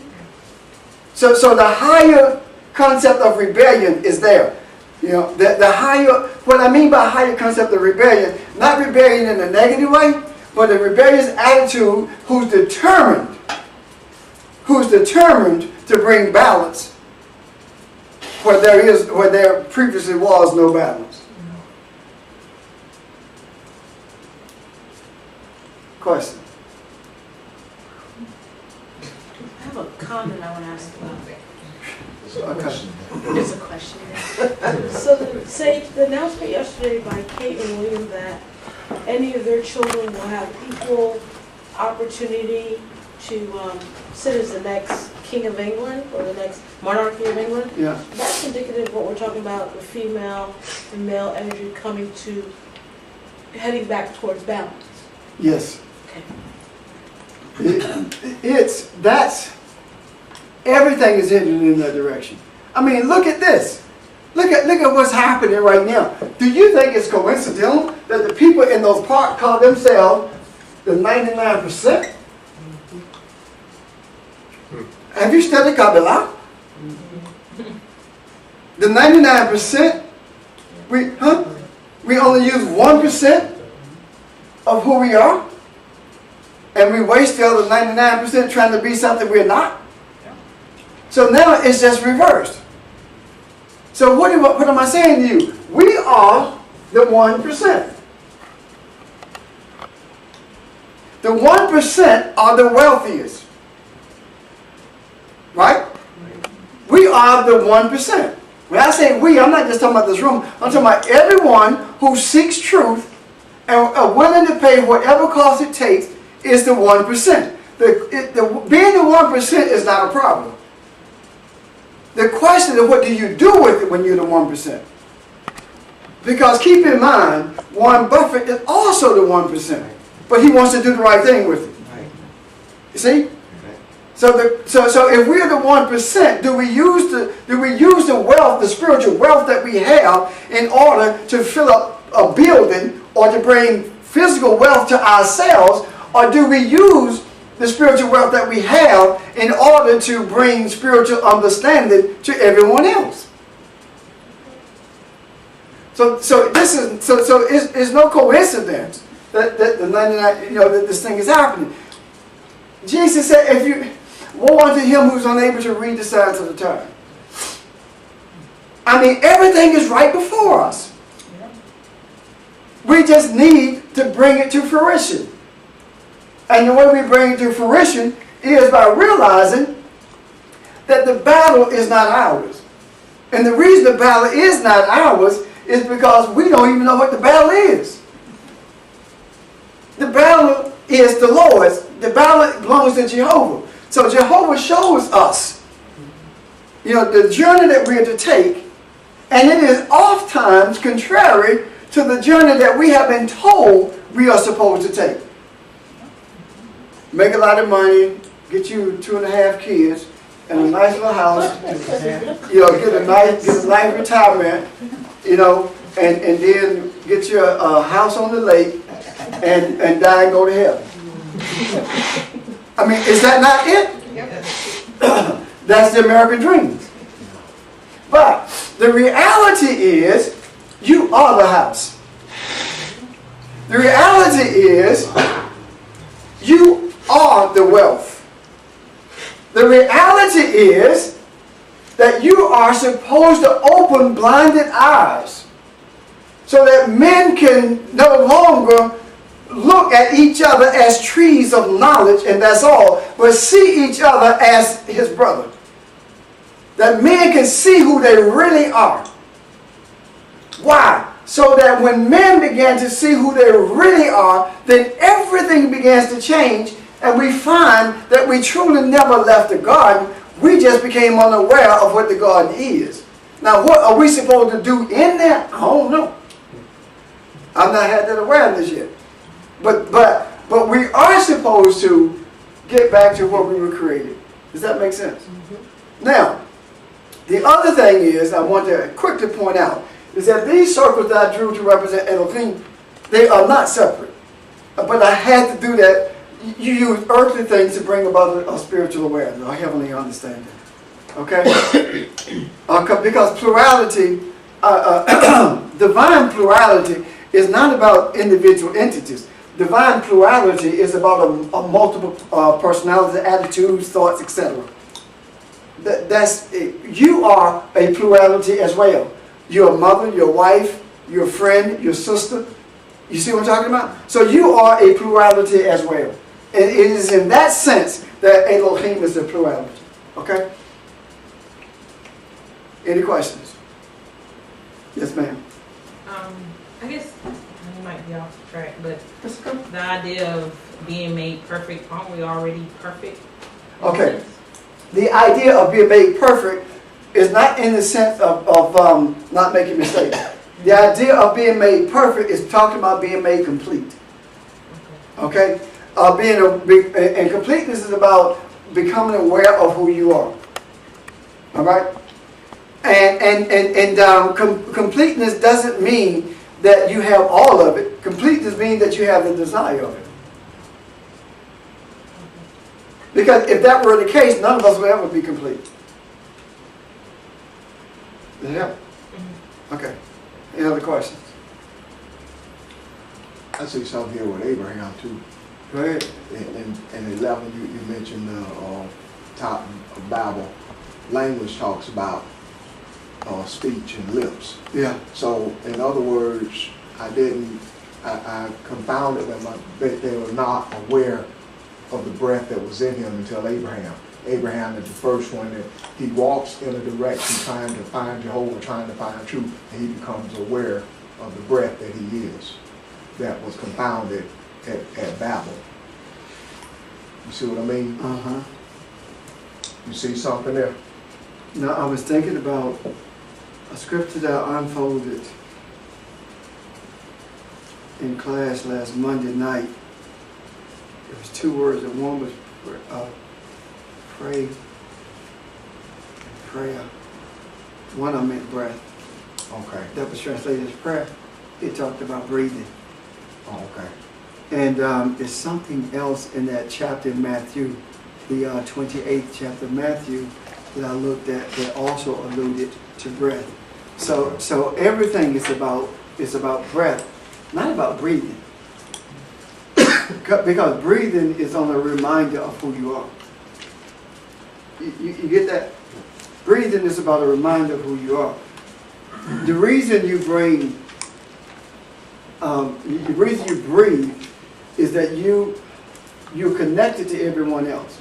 So the higher concept of rebellion is there. You know, the higher, what I mean by higher concept of rebellion, not rebellion in a negative way, but a rebellious attitude who's determined to bring balance where there previously was no balance. Question? I have a comment I want to ask about. Okay. It's a question. So the announcement yesterday by Kate and William that any of their children will have equal opportunity to sit as the next King of England or the next monarchy of England. Yeah. That's indicative of what we're talking about, the female and male energy heading back towards balance. Yes. Okay. Everything is heading in that direction. I mean, look at this. Look at what's happening right now. Do you think it's coincidental that the people in those parks call themselves the 99%? Have you studied Kabbalah? The 99%, we only use 1% of who we are, and we waste the other 99% trying to be something we're not. So now it's just reversed. So what am I saying to you? We are the 1%. The 1% are the wealthiest. Right? We are the 1%. When I say we, I'm not just talking about this room. I'm talking about everyone who seeks truth and are willing to pay whatever cost it takes is the 1%. Being the 1% is not a problem. The question is, what do you do with it when you're the 1%? Because keep in mind, Warren Buffett is also the 1%. But he wants to do the right thing with it. You see? So if we're the 1%, do we use the wealth, the spiritual wealth that we have in order to fill up a building or to bring physical wealth to ourselves, or do we use the spiritual wealth that we have in order to bring spiritual understanding to everyone else? So it's no coincidence that the 99, that this thing is happening. Jesus said, "If you woe unto him who's unable to read the signs of the time." I mean, everything is right before us. We just need to bring it to fruition. And the way we bring it to fruition is by realizing that the battle is not ours. And the reason the battle is not ours is because we don't even know what the battle is. The battle is the Lord's. The battle belongs to Jehovah. So Jehovah shows us, the journey that we are to take, and it is oftentimes contrary to the journey that we have been told we are supposed to take. Make a lot of money, get you 2.5 kids, and a nice little house, get a nice retirement, and then get you a house on the lake, and die and go to heaven. I mean, is that not it? That's the American dream. But the reality is, you are the house. The reality is, you are the wealth. The reality is that you are supposed to open blinded eyes so that men can no longer look at each other as trees of knowledge and that's all, but see each other as his brother. That men can see who they really are. Why? So that when men began to see who they really are, then everything begins to change, and we find that we truly never left the garden. We just became unaware of what the garden is. Now, what are we supposed to do in there? I don't know. I've not had that awareness yet. But we are supposed to get back to what we were created. Does that make sense? Mm-hmm. Now, the other thing is, I want to quickly point out, is that these circles that I drew to represent Elohim, they are not separate. But I had to do that. You use earthly things to bring about a spiritual awareness, a heavenly understanding. Okay? Because plurality, divine plurality, is not about individual entities. Divine plurality is about a multiple personalities, attitudes, thoughts, etc. You are a plurality as well. Your mother, your wife, your friend, your sister. You see what I'm talking about? So you are a plurality as well. And it is in that sense that Elohim is a plurality. Okay? Any questions? Yes, ma'am. I guess we might be off track, but the idea of being made perfect, aren't we already perfect? Okay. The idea of being made perfect is not in the sense of not making mistakes. The idea of being made perfect is talking about being made complete. Okay? And completeness is about becoming aware of who you are. All right? And completeness doesn't mean that you have all of it. Completeness means that you have the desire of it. Because if that were the case, none of us would ever be complete. Does it help? Okay. Any other questions? I see something here with Abraham too. Go ahead. In 11, you mentioned the top of Bible language talks about speech and lips. Yeah. So, in other words, I confounded them that they were not aware of the breath that was in him until Abraham. Abraham is the first one that he walks in a direction trying to find Jehovah, trying to find truth, and he becomes aware of the breath that he is. That was confounded at Babel. You see what I mean? Uh-huh. You see something there? Now, I was thinking about a scripture that I unfolded in class last Monday night. There was two words, and one was prayer. One I meant breath. Okay. That was translated as prayer. It talked about breathing. Oh, okay. And there's something else in that chapter in Matthew, the 28th chapter of Matthew, that I looked at that also alluded to breath. So everything is about breath, not about breathing. Because breathing is only a reminder of who you are. You get that? Breathing is about a reminder of who you are. The reason you breathe is that you're connected to everyone else.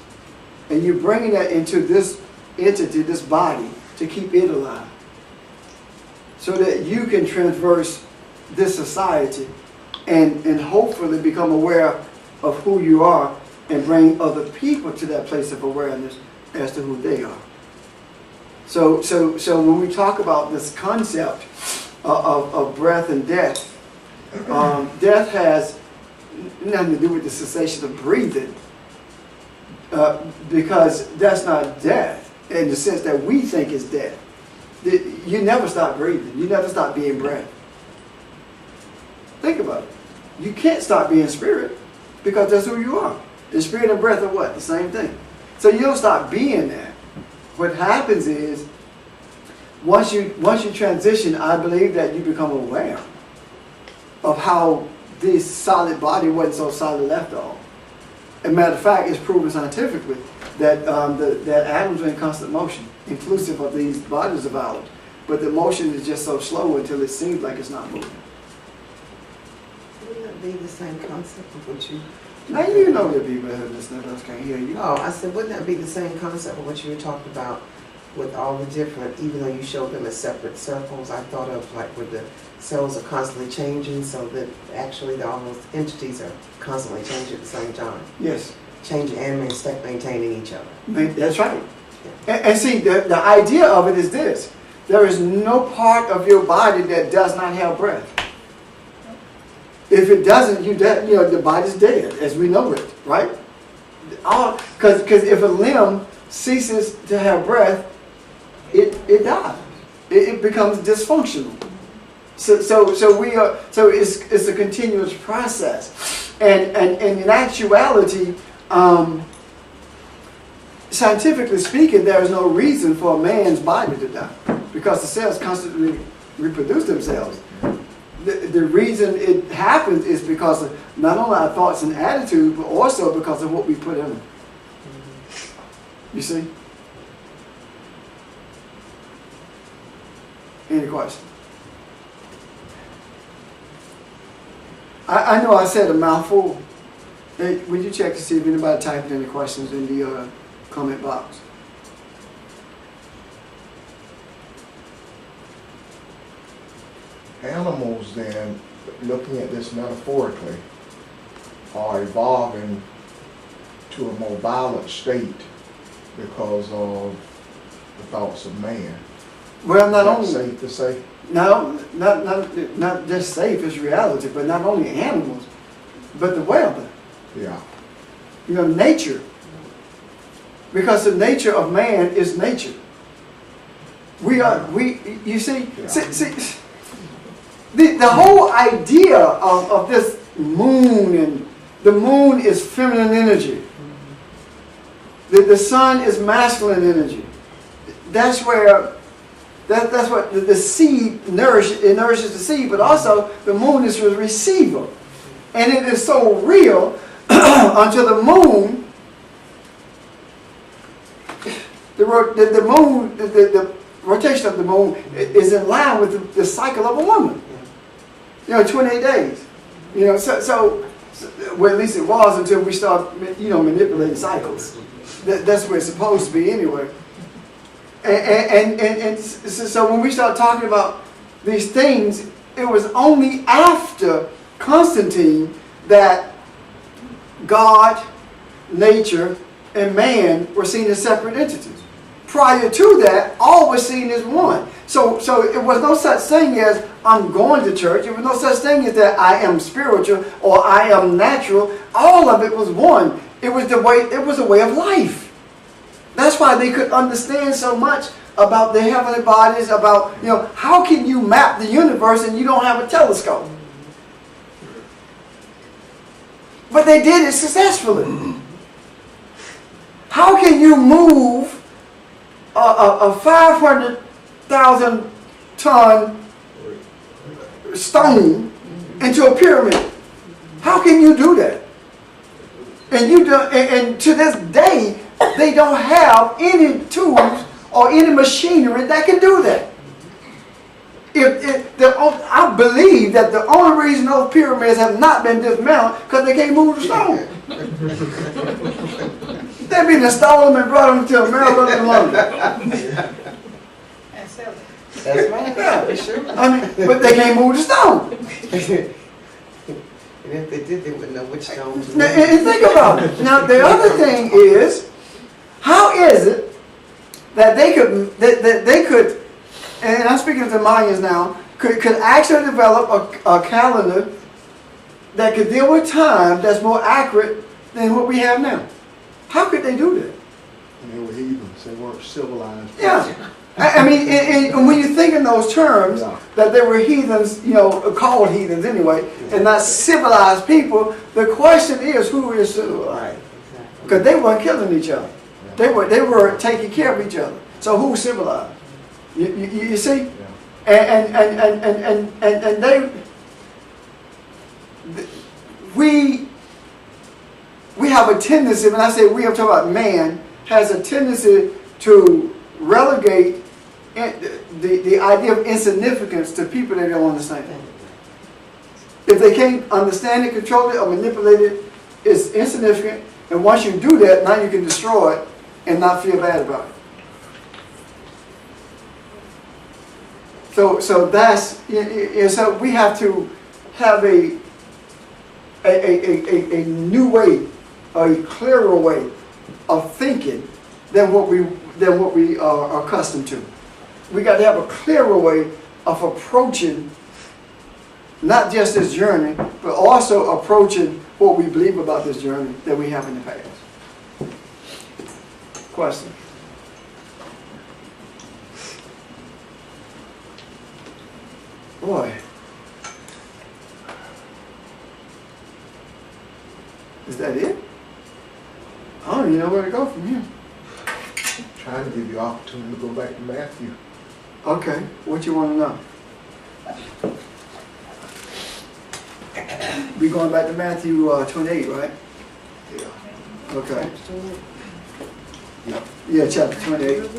And you're bringing that into this entity, this body, to keep it alive. So that you can traverse this society and hopefully become aware of who you are and bring other people to that place of awareness as to who they are. So when we talk about this concept of breath and death, death has nothing to do with the cessation of breathing, because that's not death in the sense that we think is death. You never stop breathing. You never stop being breath. Think about it. You can't stop being spirit because that's who you are. The spirit and breath are what? The same thing. So you don't stop being that. What happens is, once you transition, I believe that you become aware of how this solid body wasn't so solid after all. As a matter of fact, it's proven scientifically that that atoms are in constant motion, inclusive of these bodies of ours. But the motion is just so slow until it seems like it's not moving. Wouldn't that be the same concept of what you... Now you know that people that listening to us can't hear you. Oh, I said, wouldn't that be the same concept of what you were talking about with all the different, even though you showed them as separate circles, I thought of like where the cells are constantly changing so that actually all those entities are constantly changing at the same time. Yes. Changing and maintaining each other. That's right. And see, the idea of it is this. There is no part of your body that does not have breath. If it doesn't, the body's dead, as we know it, right? Because if a limb ceases to have breath, it dies. It becomes dysfunctional. So it's a continuous process, and in actuality, scientifically speaking, there is no reason for a man's body to die because the cells constantly reproduce themselves. The reason it happens is because of not only our thoughts and attitudes, but also because of what we put in them. You see? Any questions? I know I said a mouthful. Hey, would you check to see if anybody typed any questions in the comment box? Animals then, looking at this metaphorically, are evolving to a more violent state because of the thoughts of man. Well, not Is that only safe to say? no, not just safe, it's reality, but not only animals, but the weather. Yeah. Nature. Because the nature of man is nature. You see, Yeah. see the whole idea of this moon, and the moon is feminine energy. The sun is masculine energy. That's where, that's what the seed nourishes the seed, but also the moon is the receiver. And it is so real until the moon, the rotation of the moon is in line with the cycle of a woman. 28 days. Well, at least it was until we start, manipulating cycles. That's where it's supposed to be anyway. And so when we start talking about these things, it was only after Constantine that God, nature, and man were seen as separate entities. prior to that, all was seen as one. So it was no such thing as I'm going to church. It was no such thing as that I am spiritual or I am natural. All of it was one. It was the way. It was a way of life. That's why they could understand so much about the heavenly bodies. About, you know, how can you map the universe and you don't have a telescope? But they did it successfully. How can you move a 500,000 ton stone into a pyramid? How can you do that? And and to this day, they don't have any tools or any machinery that can do that. I believe that the only reason those pyramids have not been dismantled because they can't move the stone. They've been installed them and brought them to America and London. And sell it. That's right, yeah, for sure. I mean, but they can't move the stone. And if they did, they wouldn't know which stones. Now, and think about it. Now, the other thing is, how is it that they could, and I'm speaking to the Mayans now, could actually develop a calendar that could deal with time that's more accurate than what we have now? How could they do that? And they were heathens, they weren't civilized. Yeah. I mean, and when you think in those terms, Yeah. that they were heathens, you know, called heathens anyway, and not civilized people, the question is, who is civilized? Right, exactly. Because they weren't killing each other. They were taking care of each other. So who's civilized? You see? Yeah. And we have a tendency, when I say we, I'm talking about man, has a tendency to relegate the idea of insignificance to people that don't understand. If they can't understand it, control it, or manipulate it, it's insignificant. And once you do that, now you can destroy it and not feel bad about it. So that's, so we have to have a new way, a clearer way of thinking than what we are accustomed to. We got to have a clearer way of approaching not just this journey, but also approaching what we believe about this journey that we have in the past. Question? Boy. Is that it? I don't even know where to go from here. Trying to give you opportunity to go back to Matthew. Okay, what you want to know? We going back to Matthew 28, right? Yeah. Okay. Yeah. Yeah, chapter 28.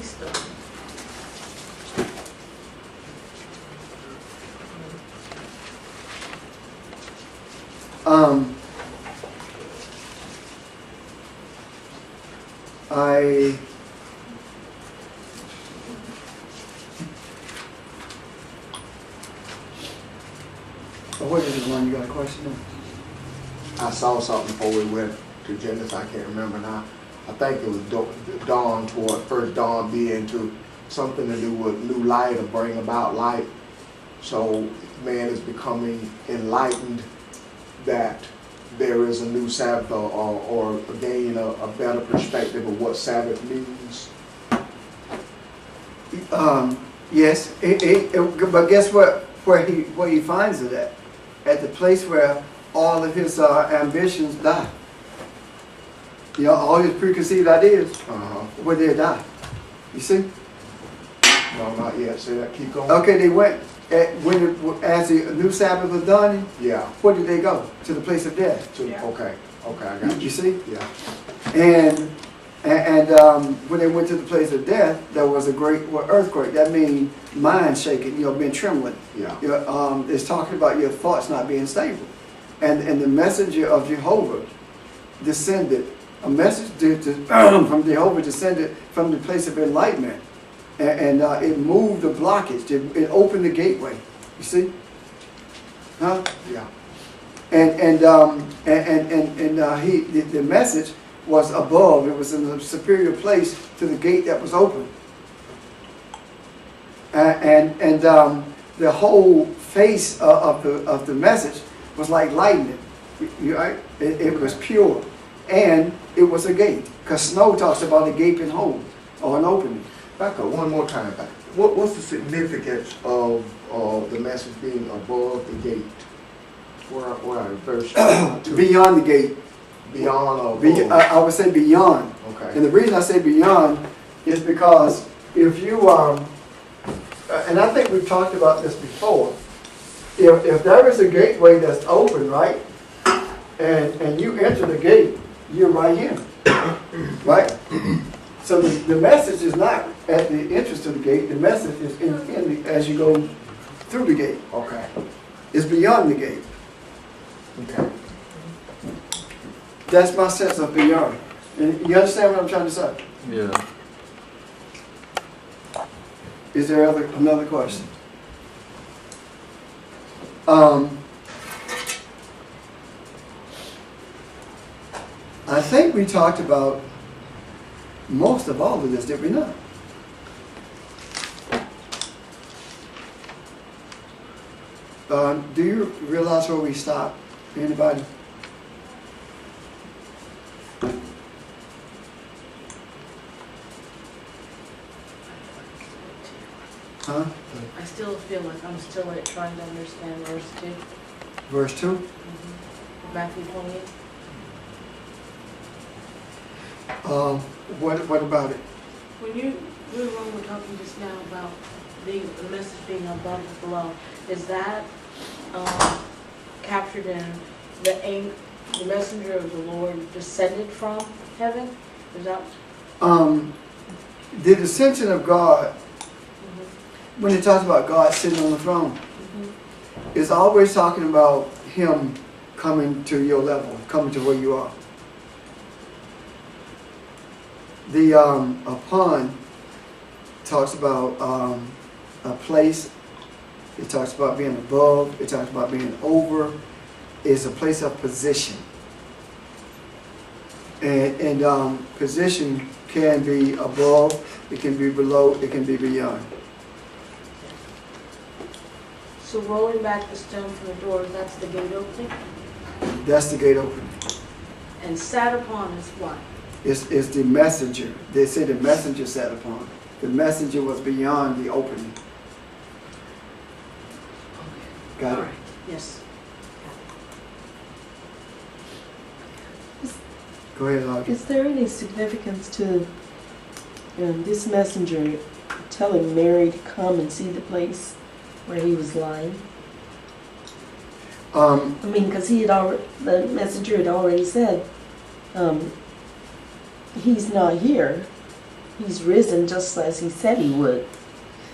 What is the one you got a question on? I saw something before we went to Genesis, I can't remember now. I think it was dawn toward, first dawn being to something to do with new light or bring about light. So man is becoming enlightened that there is a new Sabbath or gain a better perspective of what Sabbath means. Yes, but guess what? Where he finds it at the place where all of his ambitions die. You know, all his preconceived ideas, where they die. You see? No, not yet. Say that. Keep going. Okay, they went as the new Sabbath was done. Yeah. Where did they go? To the place of death. Yeah. Okay. Okay, I got You you. see? Yeah. And when they went to the place of death, there was a great earthquake. That means mind shaking, being trembling. Yeah. It's talking about your thoughts not being stable. And the messenger of Jehovah descended, a message from Jehovah descended from the place of enlightenment. And it moved the blockage. It opened the gateway. You see? Huh? Yeah. The message was above. It was in a superior place to the gate that was open. The whole face of the message was like lightning. Right? It was pure, and it was a gate. Because Snow talks about a gaping hole or an opening. Back up one more time. What's the significance of the message being above the gate? Where verse 2? Beyond the gate. Beyond or Be, above? I would say beyond. Okay. And the reason I say beyond is because if you, and I think we've talked about this before, if there is a gateway that's open, right, and you enter the gate, you're right here, right? So the message is not at the entrance to the gate, the message is as you go through the gate. Okay. It's beyond the gate. Okay. That's my sense of beyond. And you understand what I'm trying to say? Yeah. Is there another question? I think we talked about most of all of this, did we not? Do you realize where we stopped? Anybody? Huh? I still feel like I'm still like trying to understand verse 2. Verse 2? Matthew 28. What about it? When you were talking just now about the message being above and below, is that captured in the messenger of the Lord descended from heaven? Is that? The descension of God, when it talks about God sitting on the throne, it's always talking about Him coming to your level, coming to where you are. The upon talks about a place. It talks about being above. It talks about being over. It's a place of position. And position can be above. It can be below. It can be beyond. So rolling back the stone from the door, that's the gate opening? That's the gate opening. And sat upon is what? It's the messenger. They say the messenger sat upon. The messenger was beyond the opening. Got All it? right. Yes. Go ahead, Audrey. Is there any significance to this messenger telling Mary to come and see the place where he was lying? I mean, because the messenger had already said, he's not here. He's risen just as he said he would.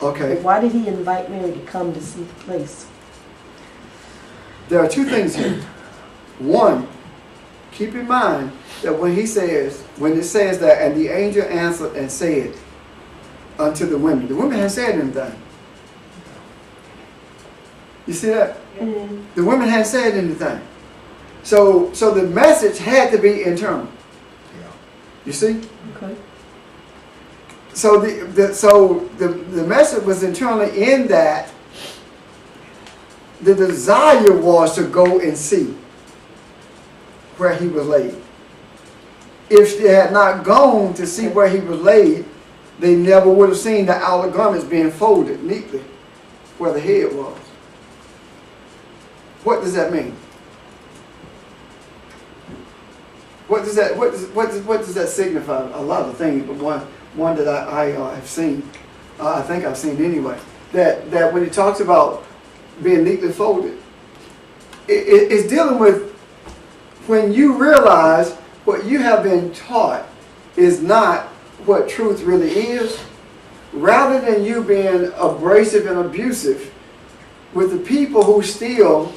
Okay. But why did he invite Mary to come to see the place? There are two things here. One, keep in mind that when it says that, and the angel answered and said unto the women hadn't said anything. You see that? The women hadn't said anything. So the message had to be internal. You see? Okay. So the message was internally in that the desire was to go and see where he was laid. If they had not gone to see where he was laid, they never would have seen the outer garments being folded neatly where the head was. What does that mean? What does that signify? A lot of things, but one that I have seen, I think I've seen anyway, that when it talks about being neatly folded, it's dealing with when you realize what you have been taught is not what truth really is, rather than you being abrasive and abusive with the people who still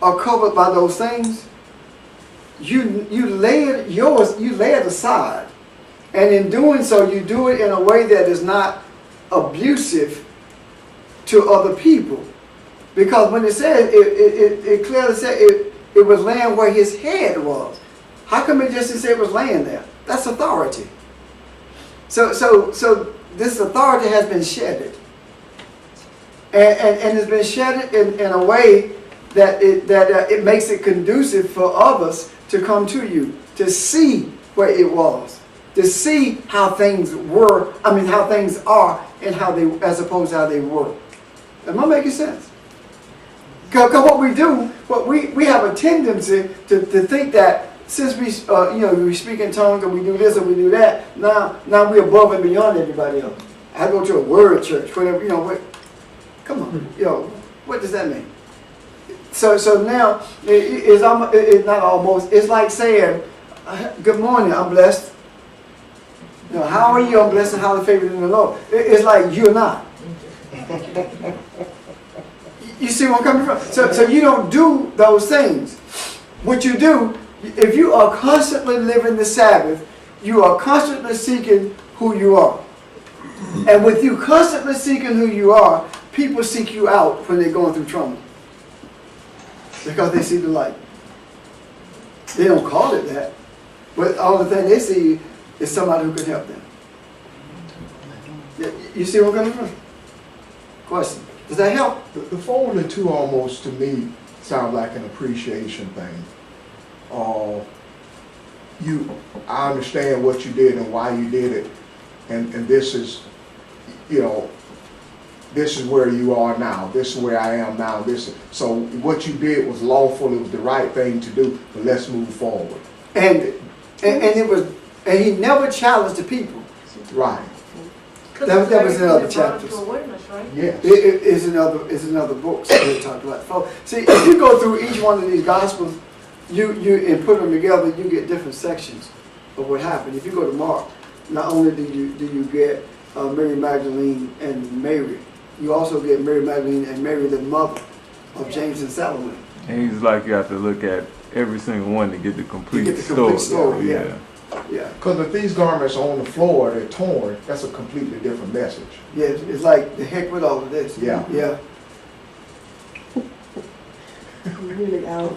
are covered by those things. You lay it aside, and in doing so, you do it in a way that is not abusive to other people. Because when it says, it clearly said it was laying where his head was. How come it just say it was laying there? That's authority. So this authority has been shedded. And it's been shed in a way that it makes it conducive for others to come to you, to see where it was, to see how things were, how things are, and how they, as opposed to how they were. Am I making sense? Because what we do, we have a tendency to think that since we speak in tongues and we do this and we do that, now we're above and beyond everybody else. I go to a word church, whatever, come on, what does that mean? So now it's not almost. It's like saying, "Good morning, I'm blessed." How are you? I'm blessed and highly favored in the Lord. It's like you're not. You see where I'm coming from? So you don't do those things. What you do, if you are constantly living the Sabbath, you are constantly seeking who you are. And with you constantly seeking who you are, people seek you out when they're going through trauma. Because they see the light. They don't call it that. But all the thing they see is somebody who can help them. You see where I'm coming from? Question. Does that help? The folding two almost to me sounds like an appreciation thing. I understand what you did and why you did it, and this is, this is where you are now. This is where I am now. So what you did was lawful. It was the right thing to do. But let's move forward. And he never challenged the people. Right. That was in other chapters. Yes. It is another book that we talked about. See, if you go through each one of these gospels, you and put them together, you get different sections of what happened. If you go to Mark, not only do you get Mary Magdalene and Mary, you also get Mary Magdalene and Mary, the mother of James and Salome. And he's like, you have to look at every single one to get the complete story. Yeah. Because if these garments are on the floor, they're torn, that's a completely different message. Yeah, it's like the heck with all of this. Yeah. Yeah. I'm really out.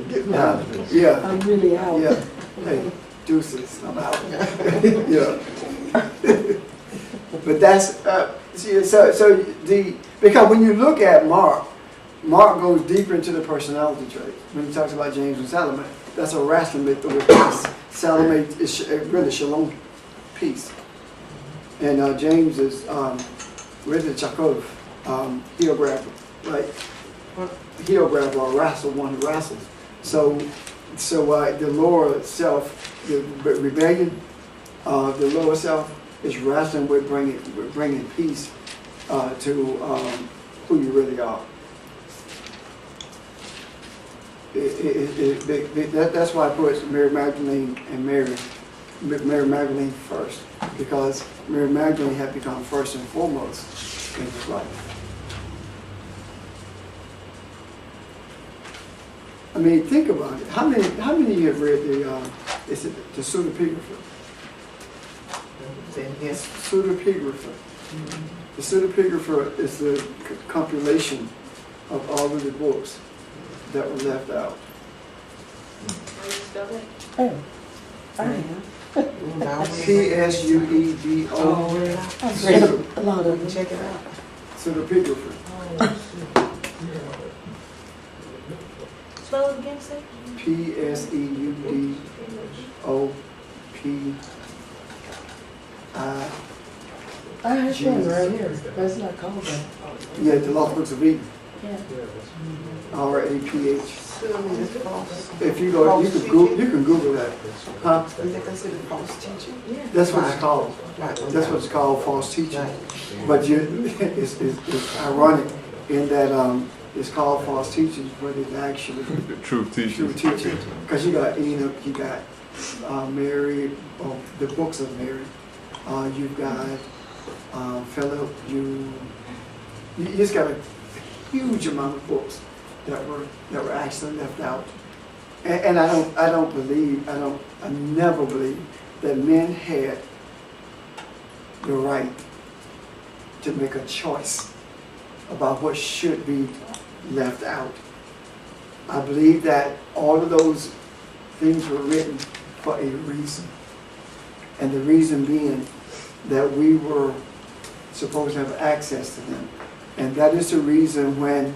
Get me out of this. Yeah. I'm really out. Yeah. Hey, deuces, I'm out. Yeah. But that's because when you look at Mark goes deeper into the personality trait. When he talks about James and Salome, that's a wrestling with peace. Salome is really shalom, peace. And James is really Chakov, heel grabber, right? Heel grabber or wrestle, one who wrestles. So the lower self, the rebellion, the lower self is wrestling with bringing peace to who you really are. That's why I put Mary Magdalene and Mary Magdalene first, because Mary Magdalene had become first and foremost in his life. Think about it. How many of you have read the Pseudepigrapha? Yes. Pseudepigrapha. The Pseudepigrapha is the compilation of all of the books that were left out. Oh, I am. Pseudo. I've read a lot of them. Check it out. Pseudepigrapha. Spell it again, say. Pseudopi. I have one right here. That's not called that. Yeah, the Lost Books of Eden. Yeah. RAPH. False. If you go, you can Google that. Huh? Is that considered false teaching? That's what it's called. Right. That's what it's called, false teaching. Right. But it's ironic in that it's called false teaching, but it's actually The truth true teaching. teaching. Because you got Enoch, you got Mary, the books of Mary. You've got Philip. You just got a huge amount of books that were actually left out. And I never believe that men had the right to make a choice about what should be left out. I believe that all of those things were written for a reason. And the reason being that we were supposed to have access to them. And that is the reason when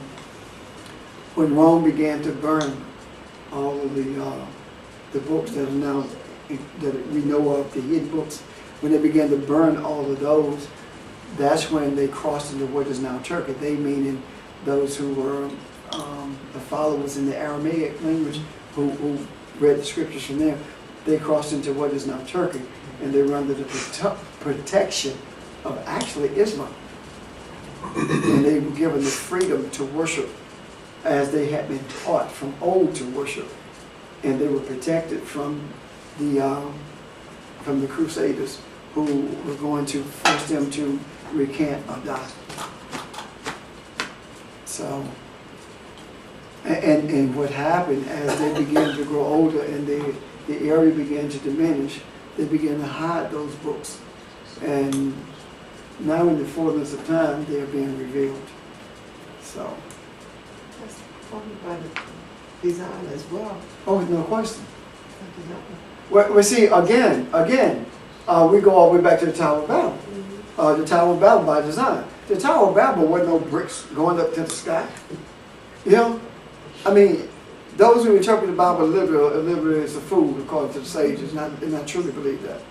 Rome began to burn all of the books that are now, that we know of, the hidden books, when they began to burn all of those, that's when they crossed into what is now Turkey. They meaning those who were the followers in the Aramaic language who read the scriptures from there. They crossed into what is now Turkey, and they were under the protection of actually Islam. And they were given the freedom to worship as they had been taught from old to worship. And they were protected from the Crusaders who were going to force them to recant or die. So, and what happened as they began to grow older and the area began to diminish, they began to hide those books. And now in the fullness of time, they are being revealed. So. That's probably by the design as well. Oh, no question. Well, see, again, we go all the way back to the Tower of Babel. The Tower of Babel by design. The Tower of Babel wasn't no bricks going up to the sky. You know? I mean, those who interpret the Bible literally is a fool, according to the sages, and I truly believe that.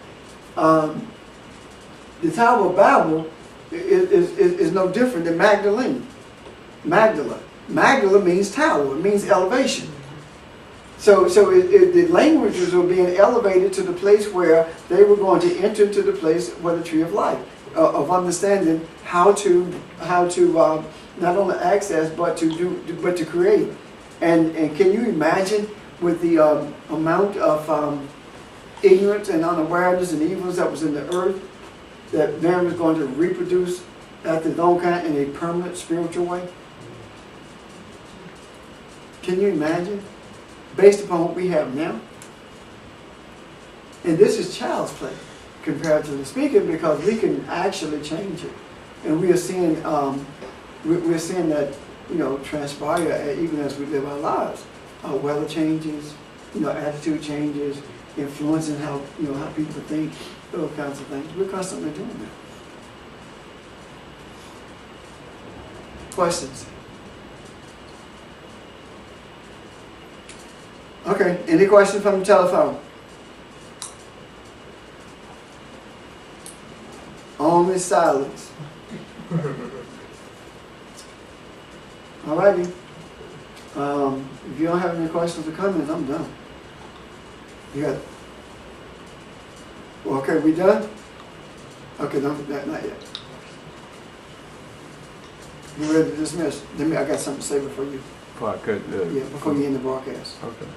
The Tower of Babel is no different than Magdalene. Magdala means tower, it means elevation. So the languages were being elevated to the place where they were going to enter into the place where the tree of life, of understanding how to not only access but to create. And can you imagine with the amount of ignorance and unawareness and evils that was in the earth, that man was going to reproduce after his own kind in a permanent spiritual way? Can you imagine? Based upon what we have now? And this is child's play, comparatively speaking, because we can actually change it. And we are seeing, we're seeing that, transpire even as we live our lives. Weather changes, attitude changes, influencing how people think, those kinds of things. We're constantly doing that. Questions? Okay, any questions from the telephone? Only silence. Alrighty. If you don't have any questions or comments, I'm done. You got it? Okay, we done? Okay, not yet. You ready to dismiss? I got something to say before you. Before you end the broadcast. Okay.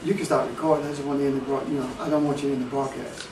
You can start recording. I just want to end the broadcast. I don't want you in the broadcast.